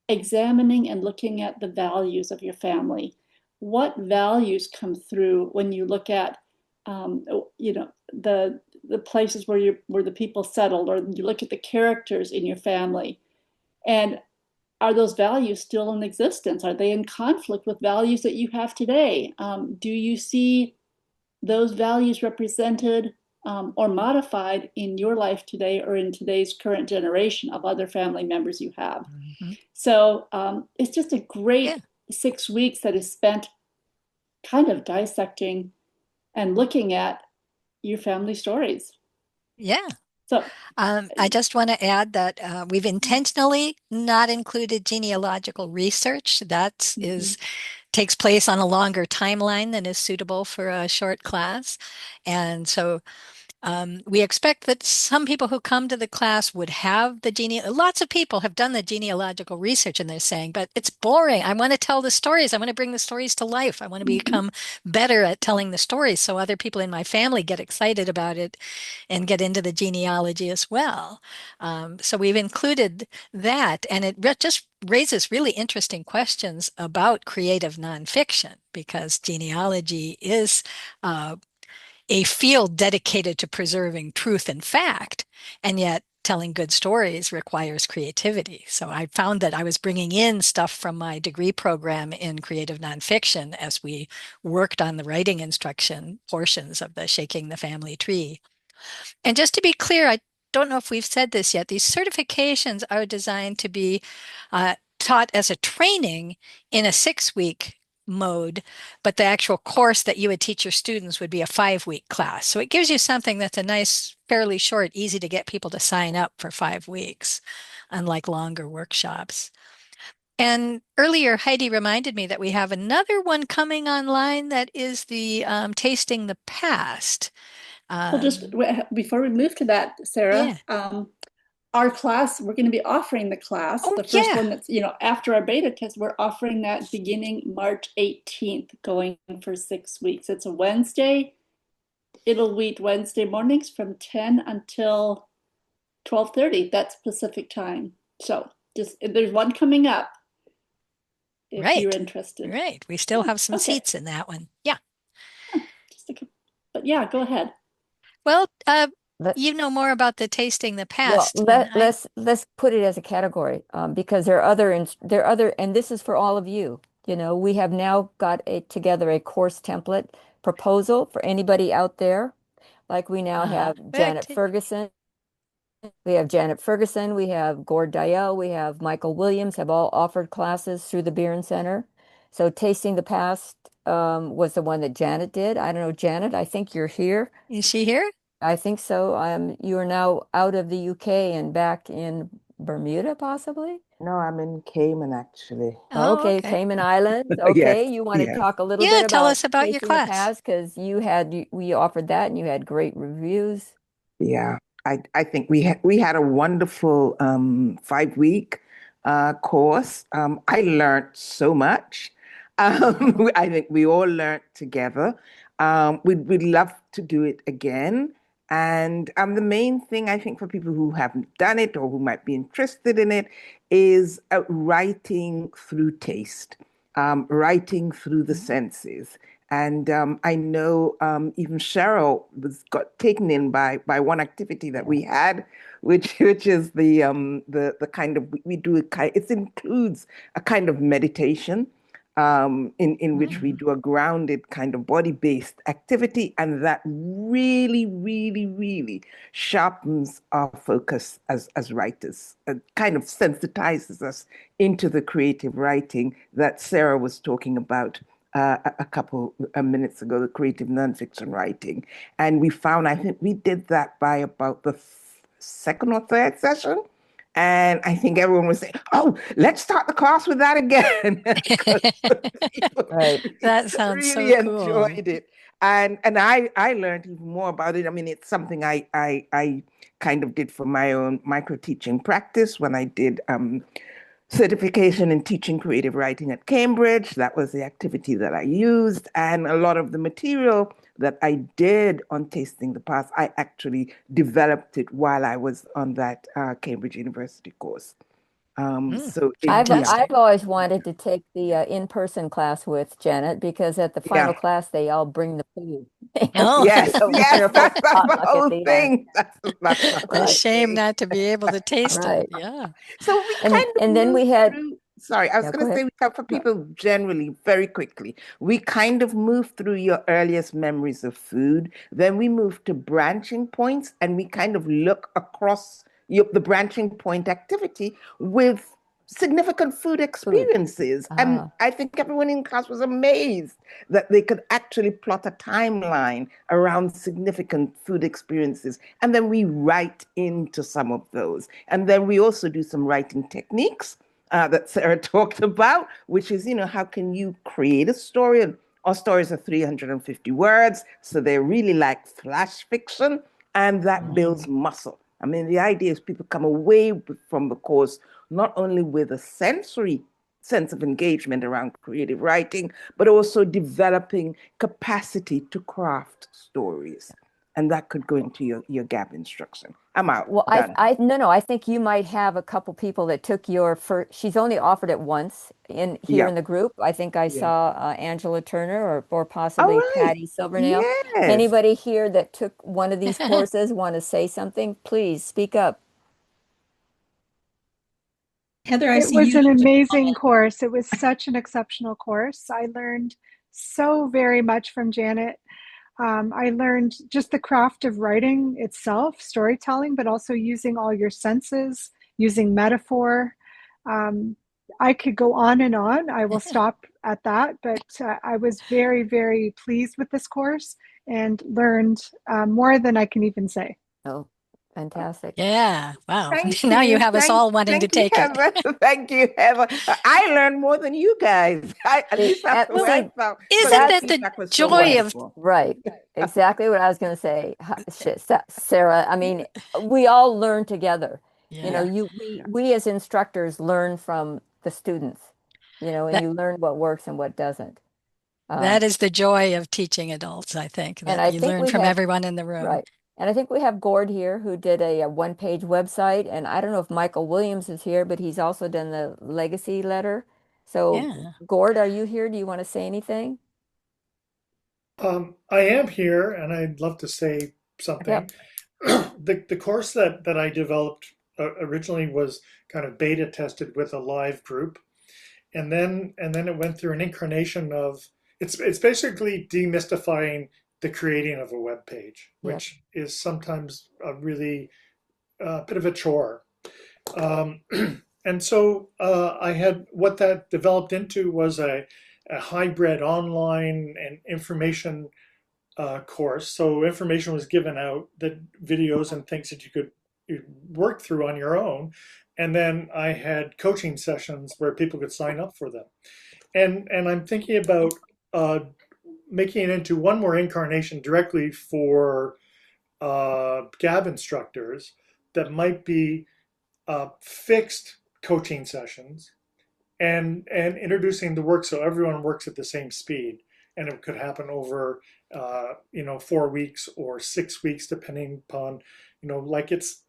examining and looking at the values of your family. What values come through when you look at, the places where the people settled, or you look at the characters in your family, and are those values still in existence? Are they in conflict with values that you have today? Do you see those values represented or modified in your life today, or in today's current generation of other family members you have? Mm-hmm. So it's just a great 6 weeks that is spent kind of dissecting and looking at your family stories. Yeah. So I just want to add that we've intentionally not included genealogical research. That takes place on a longer timeline than is suitable for a short class. And so we expect that some people who come to the class would have lots of people have done the genealogical research, and they're saying, but it's boring. I want to tell the stories. I want to bring the stories to life. I want to become better at telling the stories, so other people in my family get excited about it and get into the genealogy as well. So we've included that, and it just raises really interesting questions about creative nonfiction, because genealogy is a field dedicated to preserving truth and fact, and yet telling good stories requires creativity. So I found that I was bringing in stuff from my degree program in creative nonfiction as we worked on the writing instruction portions of the Shaking the Family Tree. And just to be clear, I don't know if we've said this yet, these certifications are designed to be taught as a training in a 6-week mode, but the actual course that you would teach your students would be a 5-week class. So it gives you something that's a nice, fairly short, easy to get people to sign up for 5 weeks, unlike longer workshops. And earlier, Heidi reminded me that we have another one coming online that is the Tasting the Past. Well, just before we move to that, Sarah, our class, we're going to be offering the class, Oh, the first yeah. one that's, after our beta test, we're offering that beginning March 18th, going for 6 weeks. It's a Wednesday. It'll meet Wednesday mornings from 10 until 12:30. That's Pacific time. So there's one coming up if you're Right. interested. Right. We still have some Okay. seats in that one. Yeah. But yeah, go ahead. Well, Let- you know more about the tasting the Well, past. than I- let's put it as a category, because there are other, and this is for all of you. We have now got together a course template proposal for anybody out there. Like we now have Janet Perfect. Ferguson. We have Janet Ferguson, we have Gord Dial, we have Michael Williams have all offered classes through the Beeren Center. So Tasting the Past was the one that Janet did. I don't know, Janet, I think you're here. Is she here? I think so. You are now out of the UK and back in Bermuda, possibly? No, I'm in Cayman actually. Oh, Okay, okay. Cayman Islands. Yes, Okay, you want to yes. talk a little Yeah, bit tell about us about your Tasting the class. Past because we offered that and you had great reviews. Yeah, I think we had a wonderful 5 week course. I learned so much. I think we all learned together. We'd love to do it again. And the main thing I think for people who haven't done it or who might be interested in it is writing through taste, writing through the senses. And I know even Cheryl got taken in by one activity that we had, which is the kind of we do it includes a kind of meditation in which we do a grounded kind of body-based activity, and that really, really, really sharpens our focus as writers. It kind of sensitizes us into the creative writing that Sarah was talking about a couple of minutes ago, the creative nonfiction writing. And we found, I think we did that by about the second or third session. And I think everyone was saying, "Oh, let's start the class with that again." Right. That sounds really so cool. enjoyed it. And I learned even more about it. I mean, it's something I kind of did for my own micro teaching practice when I did certification in teaching creative writing at Cambridge. That was the activity that I used. And a lot of the material that I did on Tasting the Past, I actually developed it while I was on that Cambridge University course. So I've always wanted to take the in-person class with Janet because at the final class they all bring the food. Oh. Yes, So yes, wonderful that's the potluck at whole the end. thing. That's the A whole shame thing. not to be able to taste Right. it. Yeah. So we And kind of and then we moved had through, sorry, I was Yeah, going go to say ahead. we have for people generally very quickly. We kind of moved through your earliest memories of food. Then we moved to branching points and we kind of look across the branching point activity with significant food experiences. And I think everyone in class was amazed that they could actually plot a timeline around significant food experiences. And then we write into some of those. And then we also do some writing techniques that Sarah talked about, which is, how can you create a story? And our stories are 350 words, so they're really like flash fiction, and that builds muscle. I mean, the idea is people come away from the course not only with a sensory sense of engagement around creative writing, but also developing capacity to craft stories. And that could go into your gap instruction. I'm out. Well, Done. I think you might have a couple people that took your first. She's only offered it once here in the group. I think I saw Angela Turner or possibly All right. Patty Silvernail. Yes. Anybody here that took one of these courses want to say something? Please speak up. Heather, I It see was you. an amazing course. It was such an exceptional course. I learned so very much from Janet. I learned just the craft of writing itself, storytelling, but also using all your senses, using metaphor. I could go on and on. I will stop at that, but I was very, very pleased with this course and learned more than I can even say. Oh, fantastic. Yeah. Wow. Thank Now you you. have us all wanting to Thank you, take it. Heather. Thank you, Heather. I learned more than you guys. At least that's the way I felt. Isn't But that the feedback was so joy of wonderful. Right. Exactly what I was going to say. Sarah, I mean, we all learn together. You know, Yeah. we as instructors learn from the students, you know, and That you learn what works and what doesn't. that is the joy of teaching adults, I think, And that I you think learn we from have, everyone in the room. right. And I think we have Gord here who did a one-page website. And I don't know if Michael Williams is here, but he's also done the legacy letter. So, Yeah. Gord, are you here? Do you want to say anything? I am here, and I'd love to say Yep. something. The course that I developed originally was kind of beta tested with a live group, and then it went through an incarnation of it's basically demystifying the creating of a web page, Yep. which is sometimes a really bit of a chore. Um, and so I had what that developed into was a hybrid online and information course. So information was given out, the videos and things that you work through on your own. And then I had coaching sessions where people could sign up for them. And I'm thinking about uh, making it into one more incarnation directly for GAB instructors that might be fixed coaching sessions and introducing the work so everyone works at the same speed. And it could happen over 4 weeks or 6 weeks, depending upon, like it's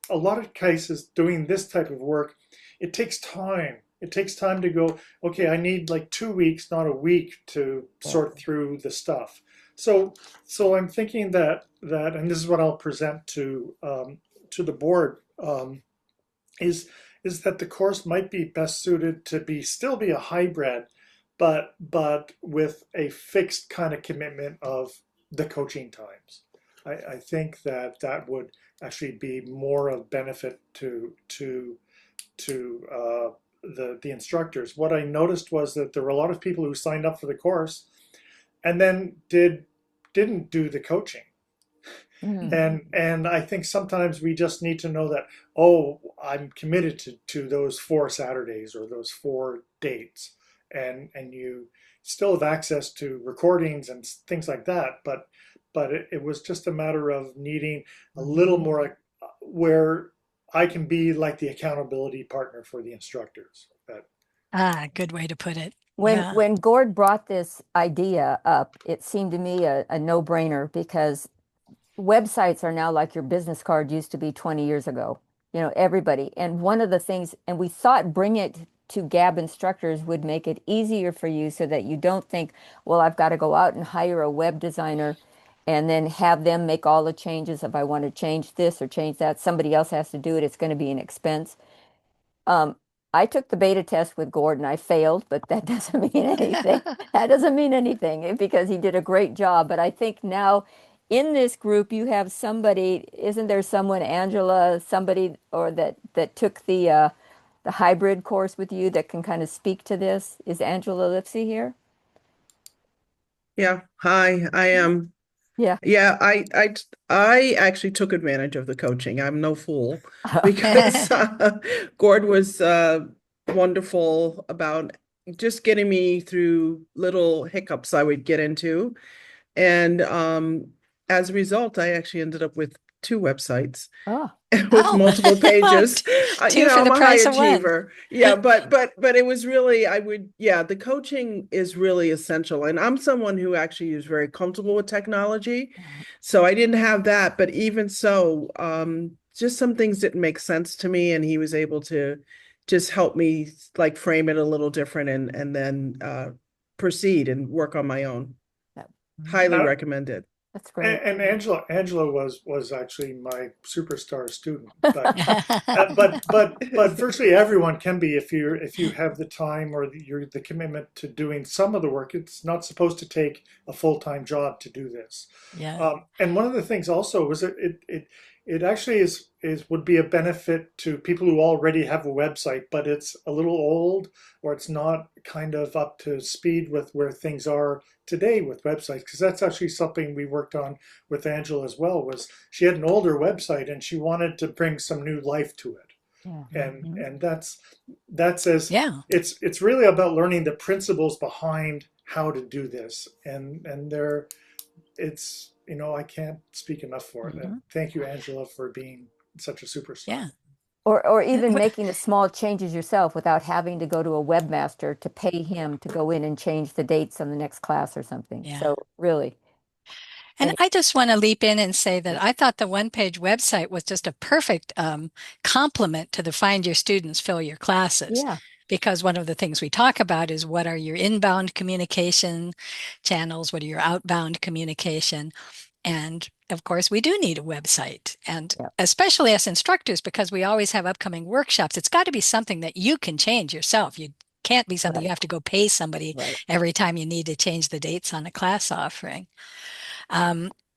a lot of cases doing this type of work. It takes time. It takes time to go, okay, I need like 2 weeks, not a week to sort through the stuff. So I'm thinking that, and this is what I'll present to the board, is is that the course might be best suited to still be a hybrid, but with a fixed kind of commitment of the coaching times. I think that would actually be more of benefit to the instructors. What I noticed was that there were a lot of people who signed up for the course and then didn't do the coaching. And I think sometimes we just need to know that, oh, I'm committed to those 4 Saturdays or those 4 dates, and you still have access to recordings and things like that, but it was just a matter of needing a little more where I can be like the accountability partner for the instructors. Good way to put it. When Gord brought this idea up, it seemed to me a no-brainer because websites are now like your business card used to be 20 years ago. You know, everybody. And one of the things, and we thought bring it to GAB instructors would make it easier for you so that you don't think, well, I've got to go out and hire a web designer and then have them make all the changes. If I want to change this or change that, somebody else has to do it. It's going to be an expense. I took the beta test with Gordon. I failed, but that doesn't mean anything. That doesn't mean anything because he did a great job. But I think now in this group you have somebody, isn't there someone, Angela, somebody or that took the hybrid course with you that can kind of speak to this? Is Angela Lipsy here? Yeah, hi, I am. Yeah. Yeah, I actually took advantage of the coaching. I'm no fool because Gord was wonderful about just getting me through little hiccups I would get into. And as a result, I actually ended up with 2 websites Oh. with multiple pages. Two for I'm the a high price of one. achiever. Yeah, but it was really, the coaching is really essential. And I'm someone who actually is very comfortable with technology. So I didn't have that, but even so, just some things didn't make sense to me, and he was able to just help me like frame it a little different and then proceed and work on my own. Yep. Highly recommended. That's great. And Angela was actually my superstar student, but virtually everyone can be if you have the time or the commitment to doing some of the work. It's not supposed to take a full-time job to do this. Yeah. And one of the things also was it actually would be a benefit to people who already have a website, but it's a little old or it's not kind of up to speed with where things are today with websites, because that's actually something we worked on with Angela as well. Was she had an older website and she wanted to bring some new life to it. Yeah. And that's as it's really about learning the principles behind how to do this, and it's I can't speak enough for it. And thank you, Angela, for being such a superstar. Yeah. Or even making the small changes yourself without having to go to a webmaster to pay him to go in and change the dates on the next class or something. Yeah. So really, And any- I just want to leap in and say that I thought the one-page website was just a perfect complement to the Find Your Students, Fill Your Classes. yeah, Because one of the things we talk about is what are your inbound communication channels? What are your outbound communication? And of course, we do need a website. And yeah, especially as instructors, because we always have upcoming workshops, it's got to be something that you can change yourself. You can't be something you right, have to go pay somebody right. every time you need to change the dates on a class offering.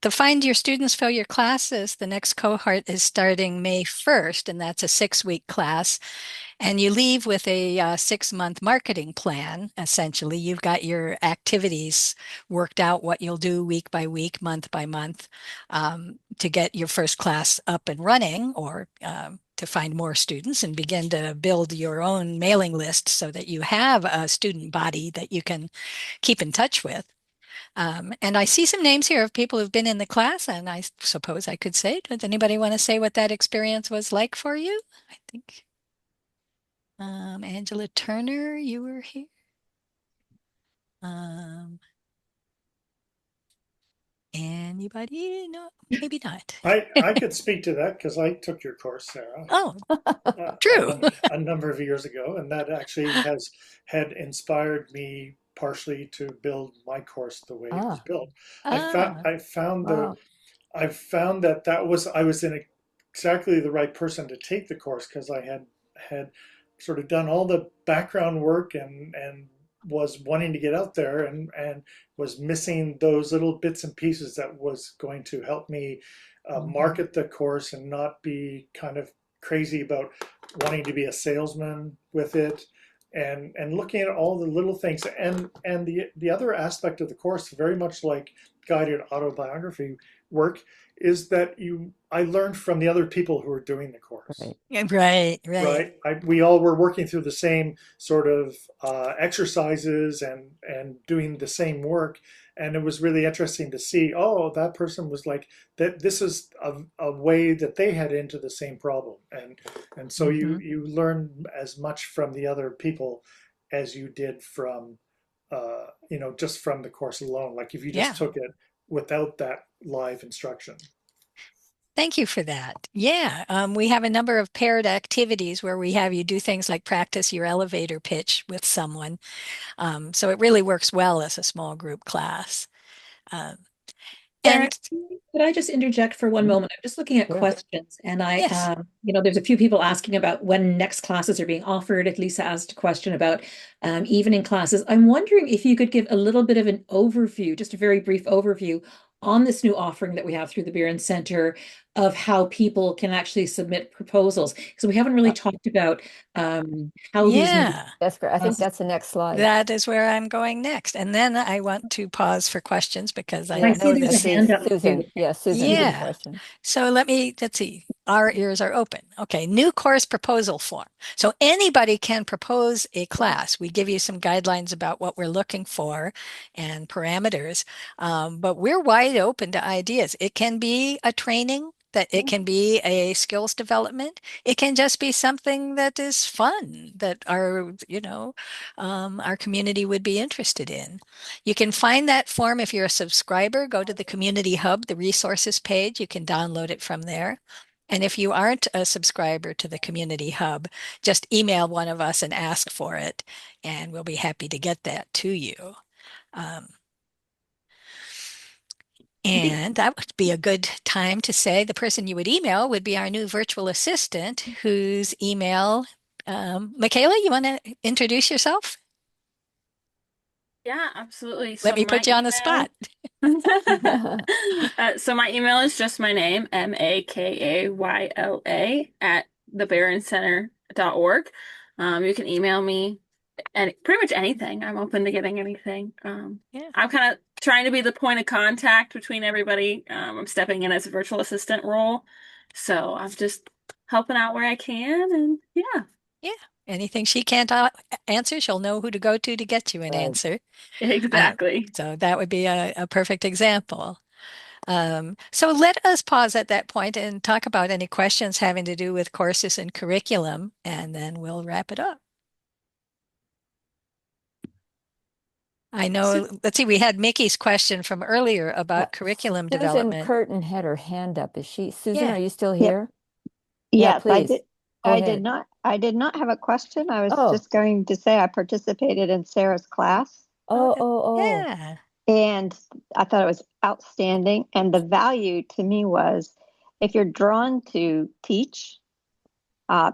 The Find Your Students, Fill Your Classes, the next cohort is starting May 1st, and that's a 6-week class. And you leave with a 6-month marketing plan. Essentially, you've got your activities worked out, what you'll do week by week, month by month, to get your first class up and running, or to find more students and begin to build your own mailing list so that you have a student body that you can keep in touch with. And I see some names here of people who've been in the class, and I suppose I could say, does anybody want to say what that experience was like for you? I think Angela Turner, you were here. Anybody? No, maybe not. I could speak to that because I took your course, Sarah, Oh, true. a number of years ago, and that actually had inspired me partially to build my course the way it was Ah, built. Ah, wow. I found that I was in exactly the right person to take the course because I had sort of done all the background work and was wanting to get out there and was missing those little bits and pieces that was going to help me market the course and not be kind of crazy about wanting to be a salesman with it and looking at all the little things and the other aspect of the course, very much like guided autobiography work, is that I learned from the other people who were doing the course. Right. yeah, right, right. We all were working through the same sort of exercises and doing the same work, and it was really interesting to see. Oh, that person was like that. This is a way that they had into the same problem, and so Mhm. you learn as much from the other people as you did from just from the course alone. Like if you Yeah. just took it without that live instruction. Thank you for that. Yeah, we have a number of paired activities where we have you do things like practice your elevator pitch with someone. So it really works well as a small group class. Um, Sarah, and could I just interject for one Mhm. moment? I'm just looking at Sure. questions, and yes, there's a few people asking about when next classes are being offered. Lisa asked a question about evening classes. I'm wondering if you could give a little bit of an overview, just a very brief overview on this new offering that we have through the Behrens Center of how people can actually submit proposals. Because we haven't really talked about how these new yeah. That's great. I think classes. that's the next slide. That is where I'm going next. And then I want to pause for questions because I Yeah, I know see that there's a hand up too. Susan. Yeah, Susan has a Yeah. question. So let's see. Our ears are open. Okay, new course proposal form. So anybody can propose a class. We give you some guidelines about what we're looking for and parameters, but we're wide open to ideas. It can be a training, that it can be a skills development. It can just be something that is fun that our community would be interested in. You can find that form if you're a subscriber. Go to the Community Hub, the resources page. You can download it from there. And if you aren't a subscriber to the Community Hub, just email one of us and ask for it, and we'll be happy to get that to you. And that would be a good time to say the person you would email would be our new virtual assistant, whose email, Michaela, you want to introduce yourself? Yeah, absolutely. Let So me my put you on the spot. so my email is just my name, Makayla at thebarroncenter.org. You can email me and pretty much anything. I'm open to getting anything. Yeah. I'm kind of trying to be the point of contact between everybody. I'm stepping in as a virtual assistant role. So I'm just helping out where I can, and yeah. Yeah. Anything she can't answer, she'll know who to go to get you an Right. answer. Exactly. So that would be a perfect example. So let us pause at that point and talk about any questions having to do with courses and curriculum, and then we'll wrap it up. I know, let's see, we had Mickey's question from earlier about curriculum Susan development. Curtin had her hand up. Is she, Susan, Yeah. are you still Yeah. here? Yeah, Yes, please. Go I ahead. did not have a question. I was Oh. just going to say I participated in Sarah's class Yeah. and I thought it was outstanding. And the value to me was if you're drawn to teach,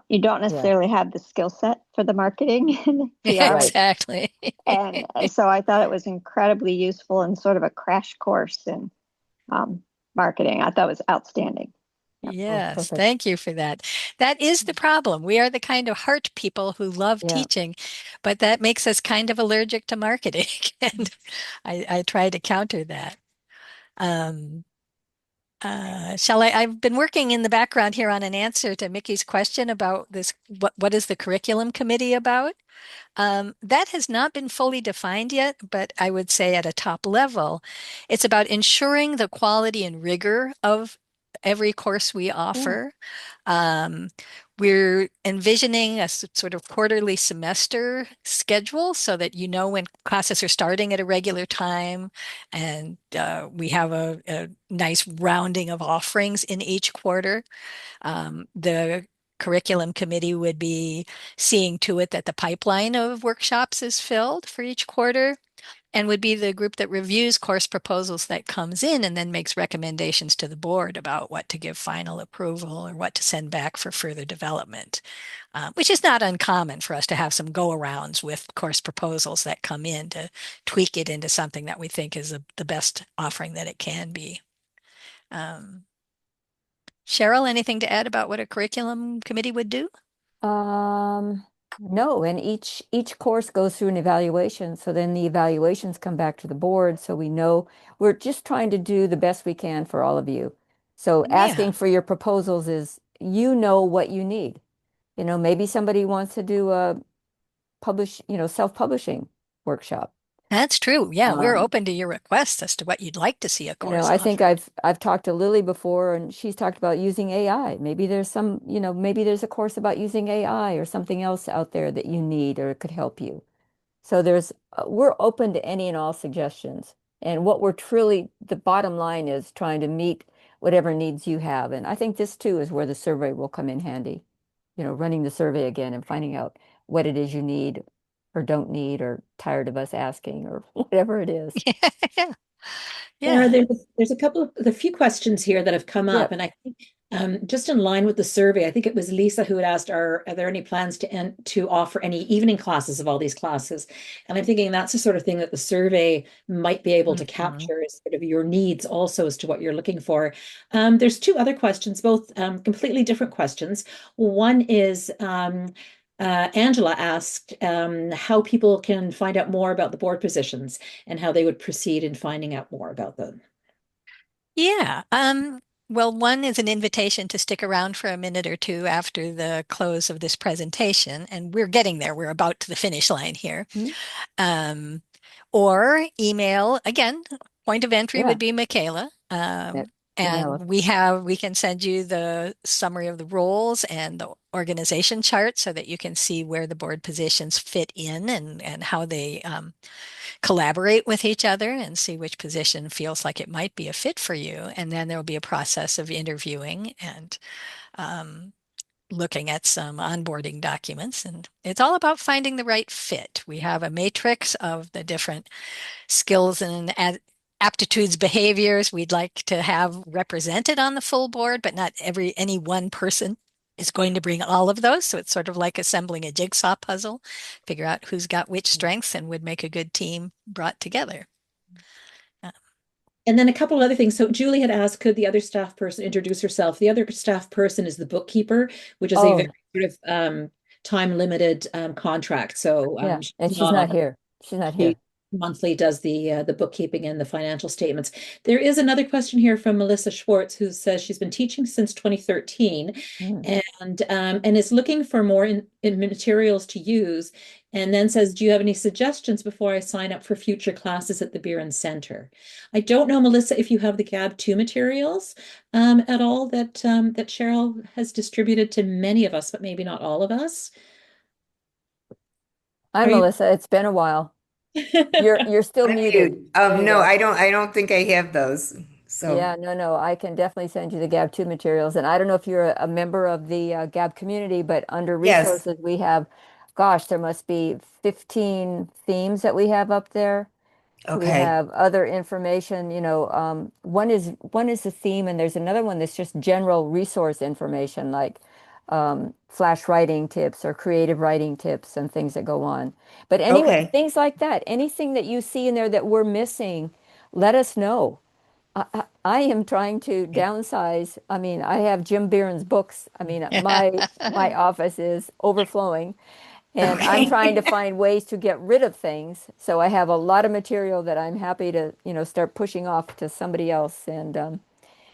you don't necessarily have the skill set for the marketing and PR. Exactly. And so I thought it was incredibly useful and sort of a crash course in marketing. I thought it was outstanding. Yes, perfect. thank you for that. That is the problem. We are the kind of heart people who love Yeah. teaching, but that makes us kind of allergic to marketing. And I try to counter that. I've been working in the background here on an answer to Mickey's question about this, what is the curriculum committee about? That has not been fully defined yet, but I would say at a top level, it's about ensuring the quality and rigor of every course we offer. We're envisioning a sort of quarterly semester schedule so that you know when classes are starting at a regular time, and we have a nice rounding of offerings in each quarter. The curriculum committee would be seeing to it that the pipeline of workshops is filled for each quarter, and would be the group that reviews course proposals that comes in and then makes recommendations to the board about what to give final approval or what to send back for further development, which is not uncommon for us to have some go-arounds with course proposals that come in to tweak it into something that we think is the best offering that it can be. Cheryl, anything to add about what a curriculum committee would do? No, and each course goes through an evaluation. So then the evaluations come back to the board. So we know we're just trying to do the best we can for all of you. So asking for your proposals is, you know what you need. You know, maybe somebody wants to do a self-publishing workshop. That's true. Yeah, we're open to your requests as to what you'd like to see a course. I think I've talked to Lily before, and she's talked about using AI. Maybe there's maybe there's a course about using AI or something else out there that you need or could help you. So we're open to any and all suggestions. And what the bottom line is trying to meet whatever needs you have. And I think this too is where the survey will come in handy. Running the survey again and finding out what it is you need or don't need or tired of us asking or whatever it is. Yeah. There's a few questions here that have come up, and I think just in line with the survey, I think it was Lisa who had asked, are there any plans to offer any evening classes of all these classes? And I'm thinking that's the sort of thing that the survey might be able to capture, is sort of your needs also as to what you're looking for. There's two other questions, both completely different questions. One is Angela asked how people can find out more about the board positions and how they would proceed in finding out more about them. Yeah. Well, one is an invitation to stick around for a minute or two after the close of this presentation, and we're getting there. We're about to the finish line here. Or email, again, point of entry would be Michaela. And we can send you the summary of the roles and the organization chart so that you can see where the board positions fit in and how they collaborate with each other and see which position feels like it might be a fit for you. And then there will be a process of interviewing and looking at some onboarding documents. And it's all about finding the right fit. We have a matrix of the different skills and aptitudes, behaviors we'd like to have represented on the full board, but not any one person is going to bring all of those. So it's sort of like assembling a jigsaw puzzle, figure out who's got which strengths and would make a good team brought together. And then a couple of other things. So Julie had asked, could the other staff person introduce herself? The other staff person is the bookkeeper, which is a very sort of time-limited contract. So and she's not here. She's not here. monthly does the bookkeeping and the financial statements. There is another question here from Melissa Schwartz, who says she's been teaching since 2013 and is looking for more in materials to use, and then says, do you have any suggestions before I sign up for future classes at the Beeren Center? I don't know, Melissa, if you have the GAB2 materials at all that that Cheryl has distributed to many of us, but maybe not all of us. Hi, Melissa. It's been a while. You're still muted. No, I don't think I have those. So yeah, no, I can definitely send you the GAB2 materials. And I don't know if you're a member of the GAB community, but under resources we have, gosh, there must be 15 themes that we have up there. We have other information, one is the theme, and there's another one that's just general resource information, like flash writing tips or creative writing tips and things that go on. But anyway, things like that, anything that you see in there that we're missing, let us know. I am trying to downsize. I mean, I have Jim Beeren's books. I mean, my office is overflowing. And I'm trying to find ways to get rid of things. So I have a lot of material that I'm happy to, start pushing off to somebody else. And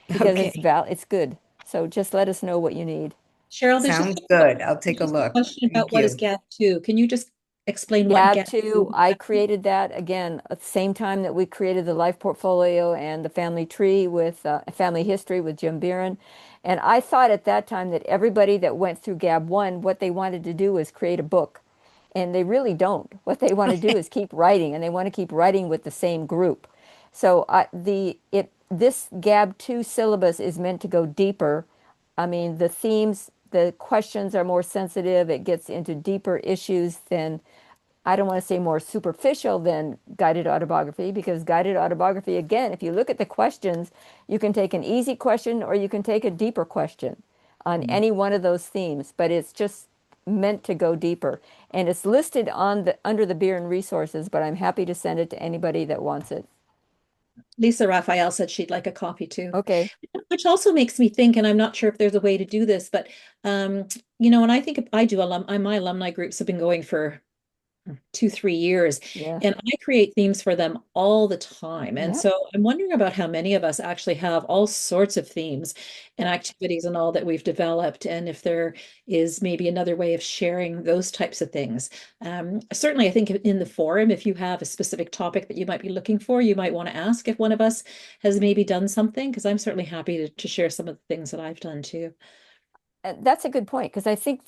because it's good. So just let us know what you need. Cheryl, sounds good. I'll take a look. Question about what is GAB2? Can you just explain what GAB2? I created that again at the same time that we created the life portfolio and the family tree with family history with Jim Beeren. And I thought at that time that everybody that went through GAB1, what they wanted to do was create a book. And they really don't. What they want to do is keep writing, and they want to keep writing with the same group. So this GAB2 syllabus is meant to go deeper. I mean, the themes, the questions are more sensitive. It gets into deeper issues than, I don't want to say more superficial than guided autobiography, because guided autobiography, again, if you look at the questions, you can take an easy question or you can take a deeper question on any one of those themes, but it's just meant to go deeper. And it's listed on under the Beeren resources, but I'm happy to send it to anybody that wants it. Lisa Raphael said she'd like a copy too. Okay. Which also makes me think, and I'm not sure if there's a way to do this, but when I think I do my alumni groups have been going for 2-3 years, and I create themes for them all the time. And so I'm wondering about how many of us actually have all sorts of themes and activities and all that we've developed, and if there is maybe another way of sharing those types of things. Certainly, I think in the forum, if you have a specific topic that you might be looking for, you might want to ask if one of us has maybe done something, because I'm certainly happy to share some of the things that I've done too. That's a good point, because I think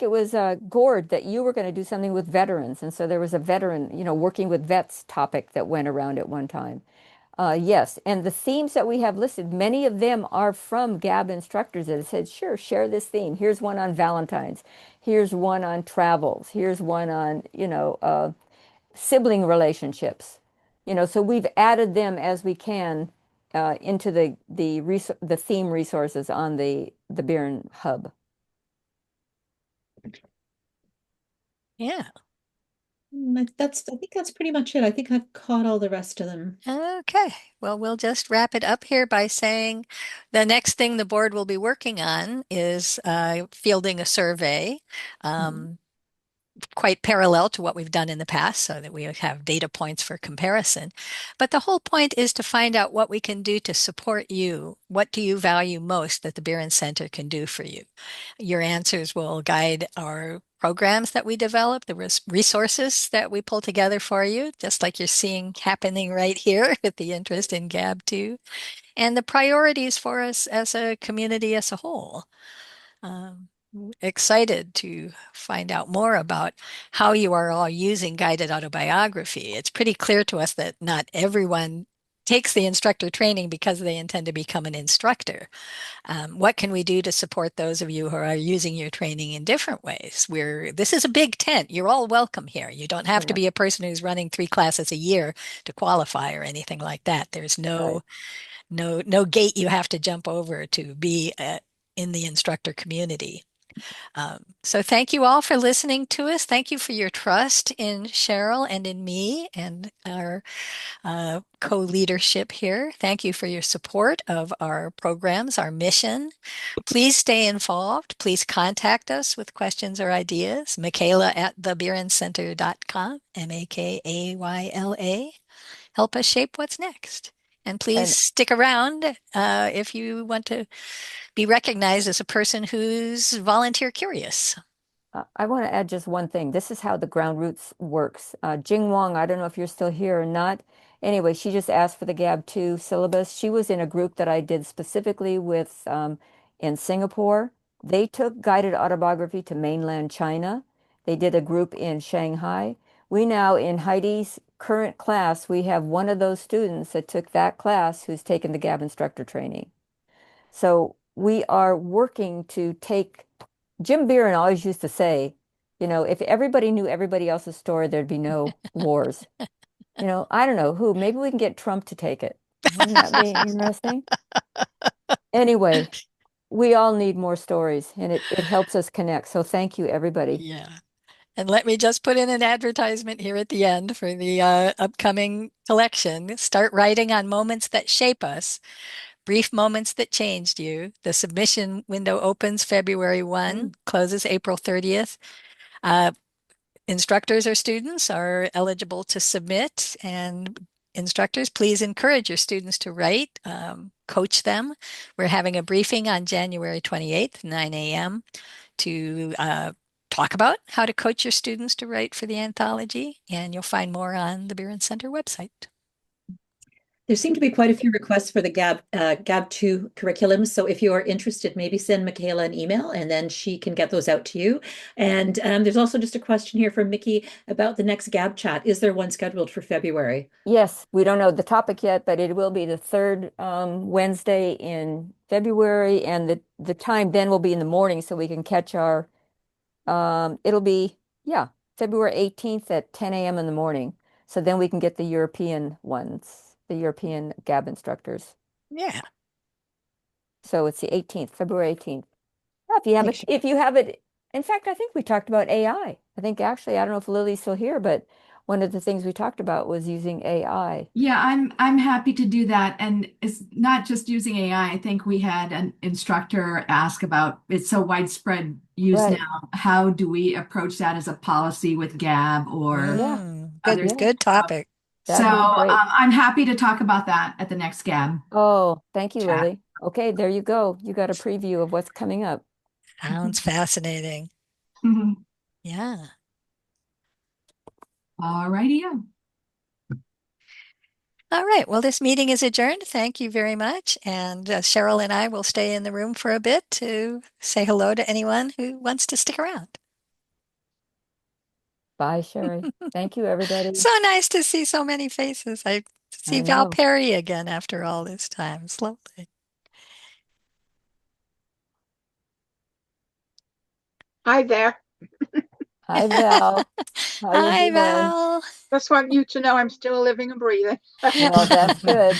it was Gord that you were going to do something with veterans, and so there was a veteran, working with vets topic that went around at one time. Yes, and the themes that we have listed, many of them are from GAB instructors that have said, sure, share this theme. Here's one on Valentine's. Here's one on travels. Here's one on, sibling relationships. So we've added them as we can into the theme resources on the Beeren Hub. Yeah. I think that's pretty much it. I think I've caught all the rest of them. Okay. Well, we'll just wrap it up here by saying the next thing the board will be working on is fielding a survey. Quite parallel to what we've done in the past, so that we have data points for comparison. But the whole point is to find out what we can do to support you. What do you value most that the Beeren Center can do for you? Your answers will guide our programs that we develop, the resources that we pull together for you, just like you're seeing happening right here with the interest in GAB2, and the priorities for us as a community as a whole. Excited to find out more about how you are all using guided autobiography. It's pretty clear to us that not everyone takes the instructor training because they intend to become an instructor. What can we do to support those of you who are using your training in different ways? This is a big tent. You're all welcome here. You don't have to be a person who's running 3 classes a year to qualify or anything like that. There's no gate you have to jump over to be in the instructor community. So thank you all for listening to us. Thank you for your trust in Cheryl and in me and our co-leadership here. Thank you for your support of our programs, our mission. Please stay involved. Please contact us with questions or ideas. Michaela at thebeerencenter.com, Makayla. Help us shape what's next. And please And stick around if you want to be recognized as a person who's volunteer curious. I want to add just one thing. This is how the Ground Roots works. Jing Wong, I don't know if you're still here or not. Anyway, she just asked for the GAB 2 syllabus. She was in a group that I did specifically with in Singapore. They took guided autobiography to mainland China. They did a group in Shanghai. We now, in Heidi's current class, we have one of those students that took that class who's taken the GAB instructor training. So we are working to take, Jim Beeren always used to say, if everybody knew everybody else's story, there'd be no wars. I don't know who, maybe we can get Trump to take it. Wouldn't that be interesting? Anyway, we all need more stories and it helps us connect. So thank you, everybody. Yeah. And let me just put in an advertisement here at the end for the upcoming collection. Start writing on moments that shape us. Brief moments that changed you. The submission window opens February 1, closes April 30th. Instructors or students are eligible to submit, and instructors, please encourage your students to write, coach them. We're having a briefing on January 28th, 9 a.m. to talk about how to coach your students to write for the anthology, and you'll find more on the Beeren Center website. There seem to be quite a few requests for the GAB 2 curriculum. So if you are interested, maybe send Michaela an email and then she can get those out to you. And there's also just a question here from Mickey about the next GAB chat. Is there one scheduled for February? Yes, we don't know the topic yet, but it will be the third Wednesday in February, and the time then will be in the morning so we can catch our, it'll be, February 18th at 10 a.m. in the morning. So then we can get the European ones. The European GAB instructors. Yeah. So it's the 18th, February 18th. Yeah, if you have it, in fact, I think we talked about AI. I think actually, I don't know if Lily's still here, but one of the things we talked about was using AI. Yeah, I'm happy to do that. And it's not just using AI. I think we had an instructor ask about, it's so widespread use now. How do we approach that as a policy with GAB or others? Good topic. So I'm happy to talk about that at the next GAB. Oh, thank you, Lily. Okay, there you go. You got a preview of what's coming up. Sounds fascinating. Yeah. All righty. All right. Well, this meeting is adjourned. Thank you very much. And Cheryl and I will stay in the room for a bit to say hello to anyone who wants to stick around. Bye, Sherry. Thank you, everybody. So nice to see so many faces. I see Val Perry again after all this time. It's lovely. Hi there. Hi, Val. Hi, Val. Just want you to know I'm still living and breathing. Well, that's good.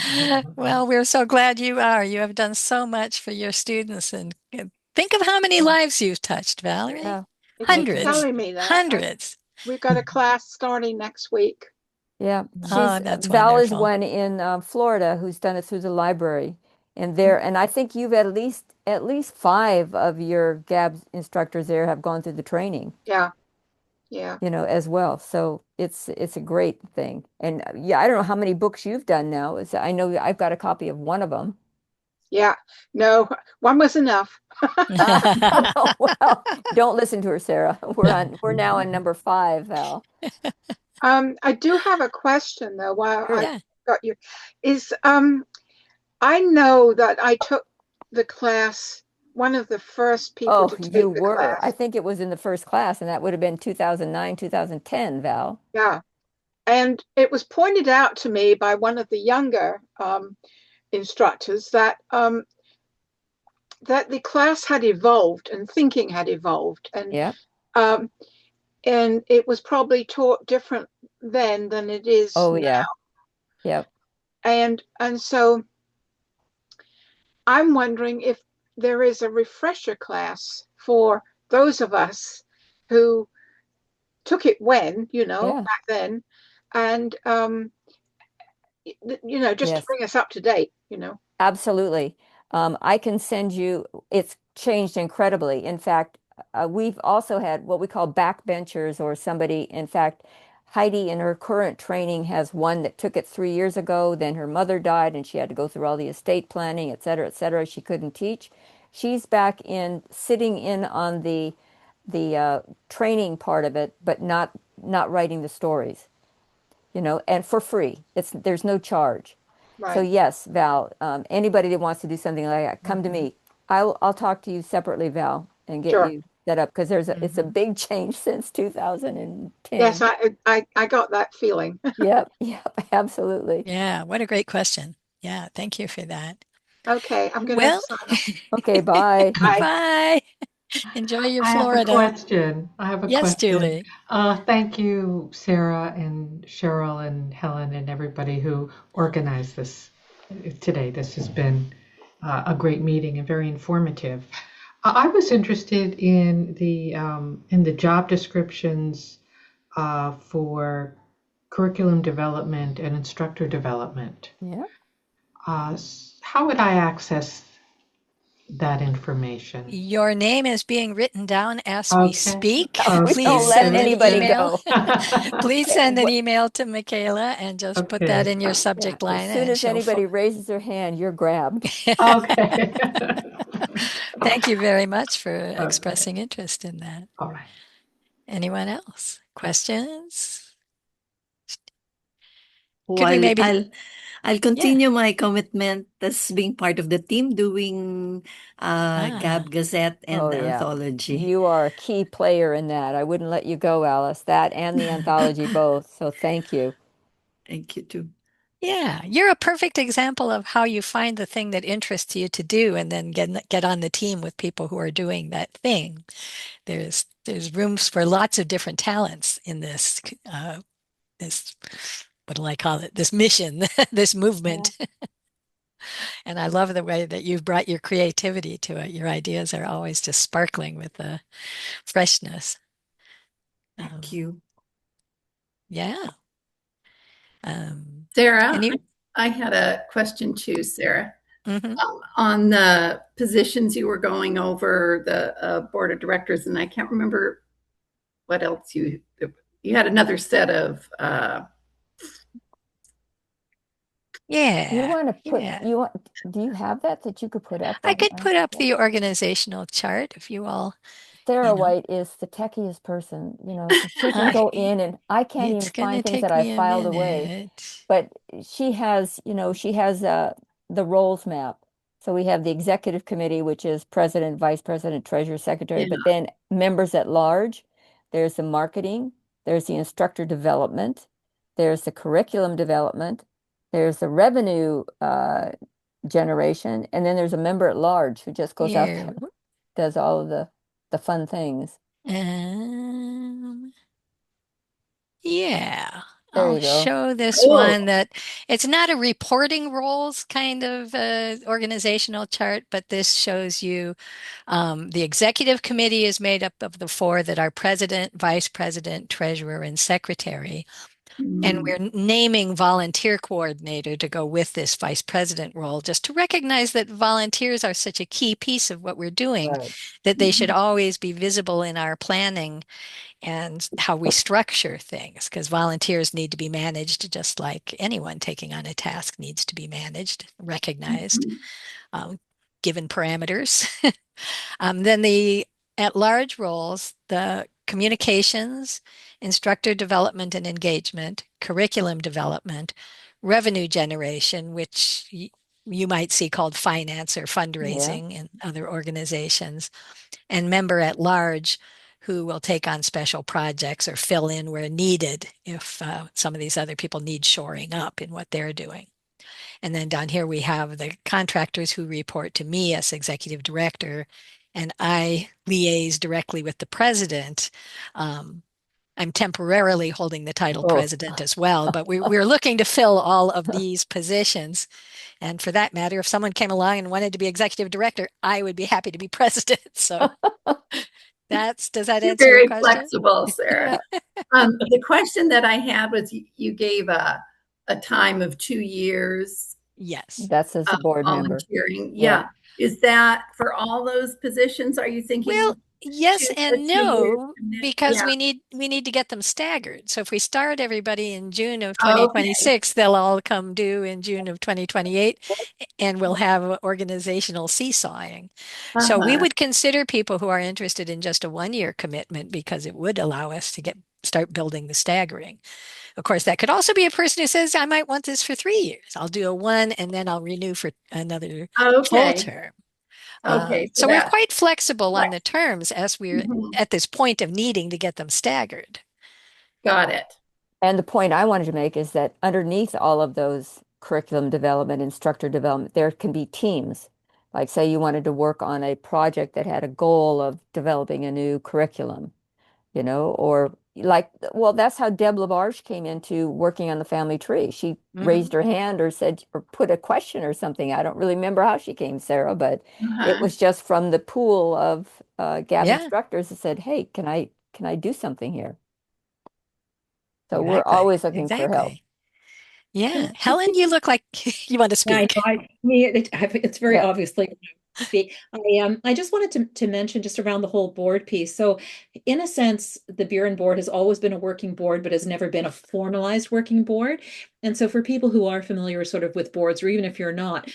Well, we're so glad you are. You have done so much for your students, and think of how many lives you've touched, Valerie. Yeah. Hundreds. Telling me that. Hundreds. We've got a class starting next week. Yeah, that's Val is wonderful. one in Florida who's done it through the library, and I think you've at least 5 of your GAB instructors there have gone through the training. Yeah. As well. So it's a great thing. And I don't know how many books you've done now. I know I've got a copy of one of them. Yeah, no, one was enough. Well, don't listen to her, Sarah. We're now on number 5, Val. I do have a question though. While I got you, I know that I took the class. One of the first people to take you the were. class. I think it was in the first class, and that would have been 2009, 2010, Val. Yeah, and it was pointed out to me by one of the younger instructors that that the class had evolved and thinking had evolved, and and it was probably taught different then than it is now. And so I'm wondering if there is a refresher class for those of us who took it back then, and just to bring us up to date, Absolutely. I can send you, it's changed incredibly. In fact, we've also had what we call backbenchers, or somebody, in fact, Heidi in her current training has one that took it 3 years ago. Then her mother died and she had to go through all the estate planning, et cetera, et cetera. She couldn't teach. She's back in sitting in on the training part of it, but not writing the stories, and for free. There's no charge. Right. So yes, Val, anybody that wants to do something like that, come to me. I'll talk to you separately, Val, and get you set up, because it's a big change since 2010. Yes, I got that feeling. Yep, absolutely. Yeah, what a great question. Yeah, thank you for that. Okay, I'm going Well, okay, bye. Bye. Enjoy your Florida. I have a question. Yes, Julie. Thank you, Sarah and Cheryl and Helen and everybody who organized this today. This has been a great meeting and very informative. I was interested in the job descriptions for curriculum development and instructor development. Yeah. How would I access that information? Your name is being written down as we speak. We don't let anybody go. Please send an email to Michaela and just put that in your subject line. As soon as anybody raises their hand, you're grabbed. Okay. Thank you very much for expressing interest in that. All right. Anyone else? Questions? I'll continue my commitment as being part of the team doing Gab Gazette and the anthology. You are a key player in that. I wouldn't let you go, Alice. That and the anthology both. So thank you. Thank you too. Yeah, you're a perfect example of how you find the thing that interests you to do, and then get on the team with people who are doing that thing. There's rooms for lots of different talents in this what do I call it? This mission, this movement. Yeah. And I love the way that you've brought your creativity to it. Your ideas are always just sparkling with the freshness. Thank you. Yeah. Sarah, I had a question too, Sarah. Mm-hmm. On the positions you were going over, the board of directors, and I can't remember what else you had another set of You want to put do you have that you could put up? I could put up the organizational chart if you all. Sarah White is the techiest person, she can go in, and I can't even find things that I filed away. But she has the roles map. So we have the executive committee, which is president, vice president, treasurer, secretary, but then members at large. There's the marketing, there's the instructor development, there's the curriculum development, there's the revenue generation, and then there's a member at large who just goes out there, does all of the fun things. Yeah. There I'll show this one that it's not a reporting roles kind of organizational chart, but this shows you the executive committee is made up of the four that are president, vice president, treasurer, and secretary. And we're naming volunteer coordinator to go with this vice president role, just to recognize that volunteers are such a key piece of what we're doing, that they should always be visible in our planning and how we structure things, because volunteers need to be managed just like anyone taking on a task needs to be managed, recognized, given parameters. Then the at-large roles, the communications, instructor development and engagement, curriculum development, revenue generation, which you might see called finance or fundraising in other organizations, and member at large, who will take on special projects or fill in where needed if some of these other people need shoring up in what they're doing. And then down here we have the contractors who report to me as executive director, and I liaise directly with the president. I'm temporarily holding the title president as well, but we're looking to fill all of these positions. And for that matter, if someone came along and wanted to be executive director, I would be happy to be president. So Does that You're answer your very question? flexible, Sarah. The question that I had was you gave a time of 2 years. Yes. That's as a board member. Volunteering. Yeah. Is that for all those positions? Are you thinking? Well, yes 2 and 2 years no, because yeah. we need to get them staggered. So if we start everybody in June of Okay. 2026, they'll all come due in June of 2028, and we'll have organizational seesawing. So we would consider people who are interested in just a 1-year commitment because it would allow us to start building the staggering. Of course, that could also be a person who says, I might want this for 3 years. I'll do a 1 and then I'll renew for another full term. Okay. So we're quite flexible on the terms as we're at this point of needing to get them staggered. Got it. And the point I wanted to make is that underneath all of those curriculum development, instructor development, there can be teams. Like say you wanted to work on a project that had a goal of developing a new curriculum, or like, well, that's how Deb Labarge came into working on the family tree. She raised her hand or said, or put a question or something. I don't really remember how she came, Sarah, but it was just from the pool of GAB instructors that said, hey, can I do something here? So we're always looking for help. Yeah. Helen, you look like you want to speak. It's very obviously speak. I just wanted to mention just around the whole board piece. So in a sense, the Buren board has always been a working board, but has never been a formalized working board. And so for people who are familiar sort of with boards, or even if you're not,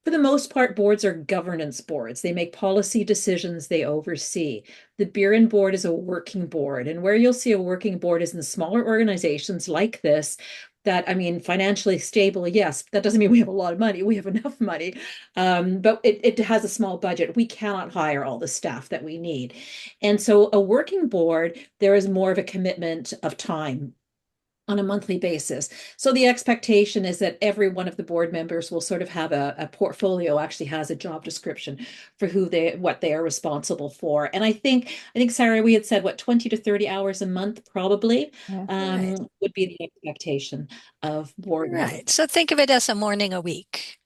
for the most part, boards are governance boards. They make policy decisions, they oversee. The Buren board is a working board. And where you'll see a working board is in smaller organizations like this, that, I mean, financially stable, yes, that doesn't mean we have a lot of money. We have enough money, but it has a small budget. We cannot hire all the staff that we need. And so a working board, there is more of a commitment of time on a monthly basis. So the expectation is that every one of the board members will sort of have a portfolio, actually has a job description for what they are responsible for. And I think Sarah, we had said, 20 to 30 hours a month probably would be the expectation of board members. Right. So think of it as a morning a week.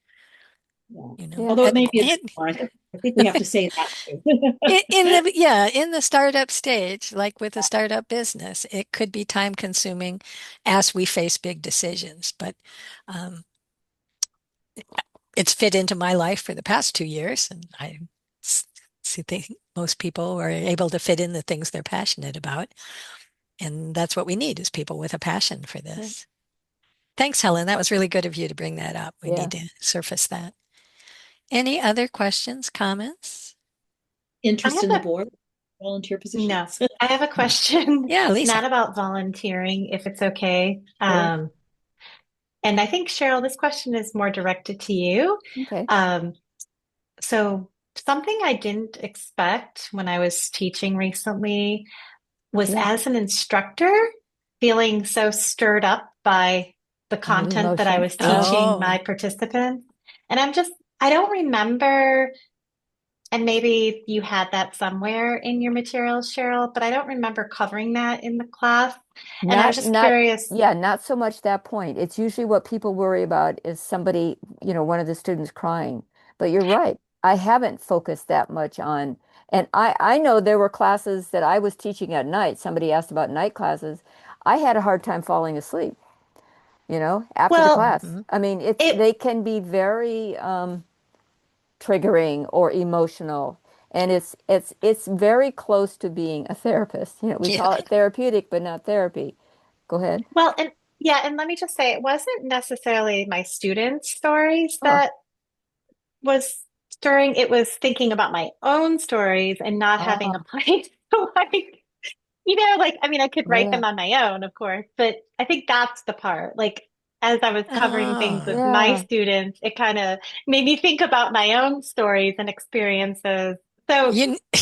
Although it may be I think we have to say that. In the startup stage, like with a startup business, it could be time consuming as we face big decisions. But it's fit into my life for the past 2 years, and I think most people are able to fit in the things they're passionate about. And that's what we need, is people with a passion for this. Thanks, Helen. That was really good of you to bring that up. We need to surface that. Any other questions, comments? Interest in the board, volunteer positions? No, I have a question. Yeah, Lisa. Not about volunteering, if it's okay. And I think, Cheryl, this question is more directed to you. Okay. So something I didn't expect when I was teaching recently was, as an instructor, feeling so stirred up by the content that I was teaching my participants. And I don't remember, and maybe you had that somewhere in your materials, Cheryl, but I don't remember covering that in the class. And I was just curious. Yeah, not so much that point. It's usually what people worry about is somebody, one of the students crying. But you're right. I haven't focused that much on, and I know there were classes that I was teaching at night. Somebody asked about night classes. I had a hard time falling asleep, after the class. I mean, they can be very triggering or emotional, and it's very close to being a therapist. We call it therapeutic, but not therapy. Go ahead. Well, and let me just say, it wasn't necessarily my students' stories that was stirring. It was thinking about my own stories and not having a place to I could write them on my own, of course, but I think that's the part. As I was covering things with my students, it kind of made me think about my own stories and experiences. So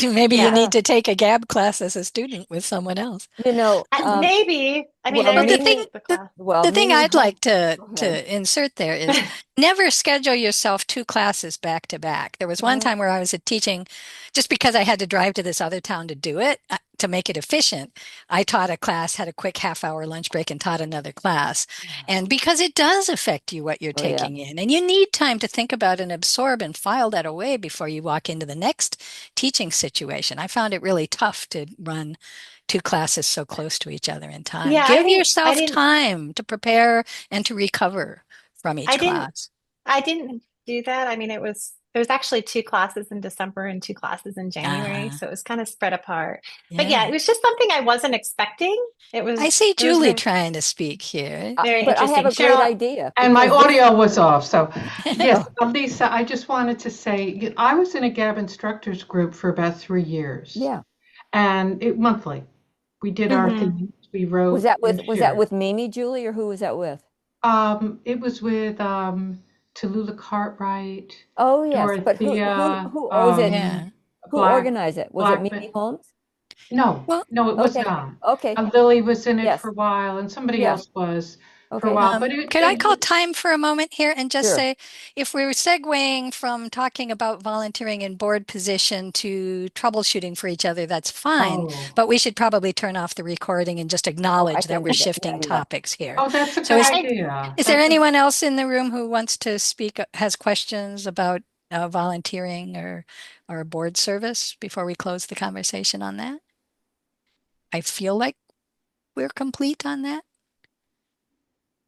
maybe you need to take a GAB class as a student with someone else. Maybe. I mean, the thing I'd like to insert there is never schedule yourself 2 classes back to back. There was one time where I was teaching, just because I had to drive to this other town to do it. to make it efficient, I taught a class, had a quick half-hour lunch break, and taught another class. And because it does affect you what you're taking in, and you need time to think about and absorb and file that away before you walk into the next teaching situation. I found it really tough to run 2 classes so close to each other in time. Yeah, Give yourself time to prepare and to recover from each class. I didn't do that. I mean, there was actually 2 classes in December and 2 classes in January, so it was kind of spread apart. But yeah, it was just something I wasn't expecting. I see Julie trying to speak here. Very But I interesting. have a great Cheryl, idea. And my because audio was off. So, yes, Lisa, I just wanted to say I was in a GAB instructors group for about 3 years. Yeah. And monthly. We did our themes. We wrote. Was that with Mimi, Julie, or who was that with? It was with Tallulah Cartwright. Oh yes, but who was it? Who organized it? Was it Mimi Holmes? No, no, it was not. Okay. Lily was in it for a while, and somebody else was for a while. But could I call time for a moment here and just say, if we're segueing from talking about volunteering in board position to troubleshooting for each other, that's fine. But we should probably turn off the recording and just acknowledge that we're shifting topics here. Oh, that's a good idea. Is there anyone else in the room who wants to speak, has questions about volunteering or board service before we close the conversation on that? I feel like we're complete on that.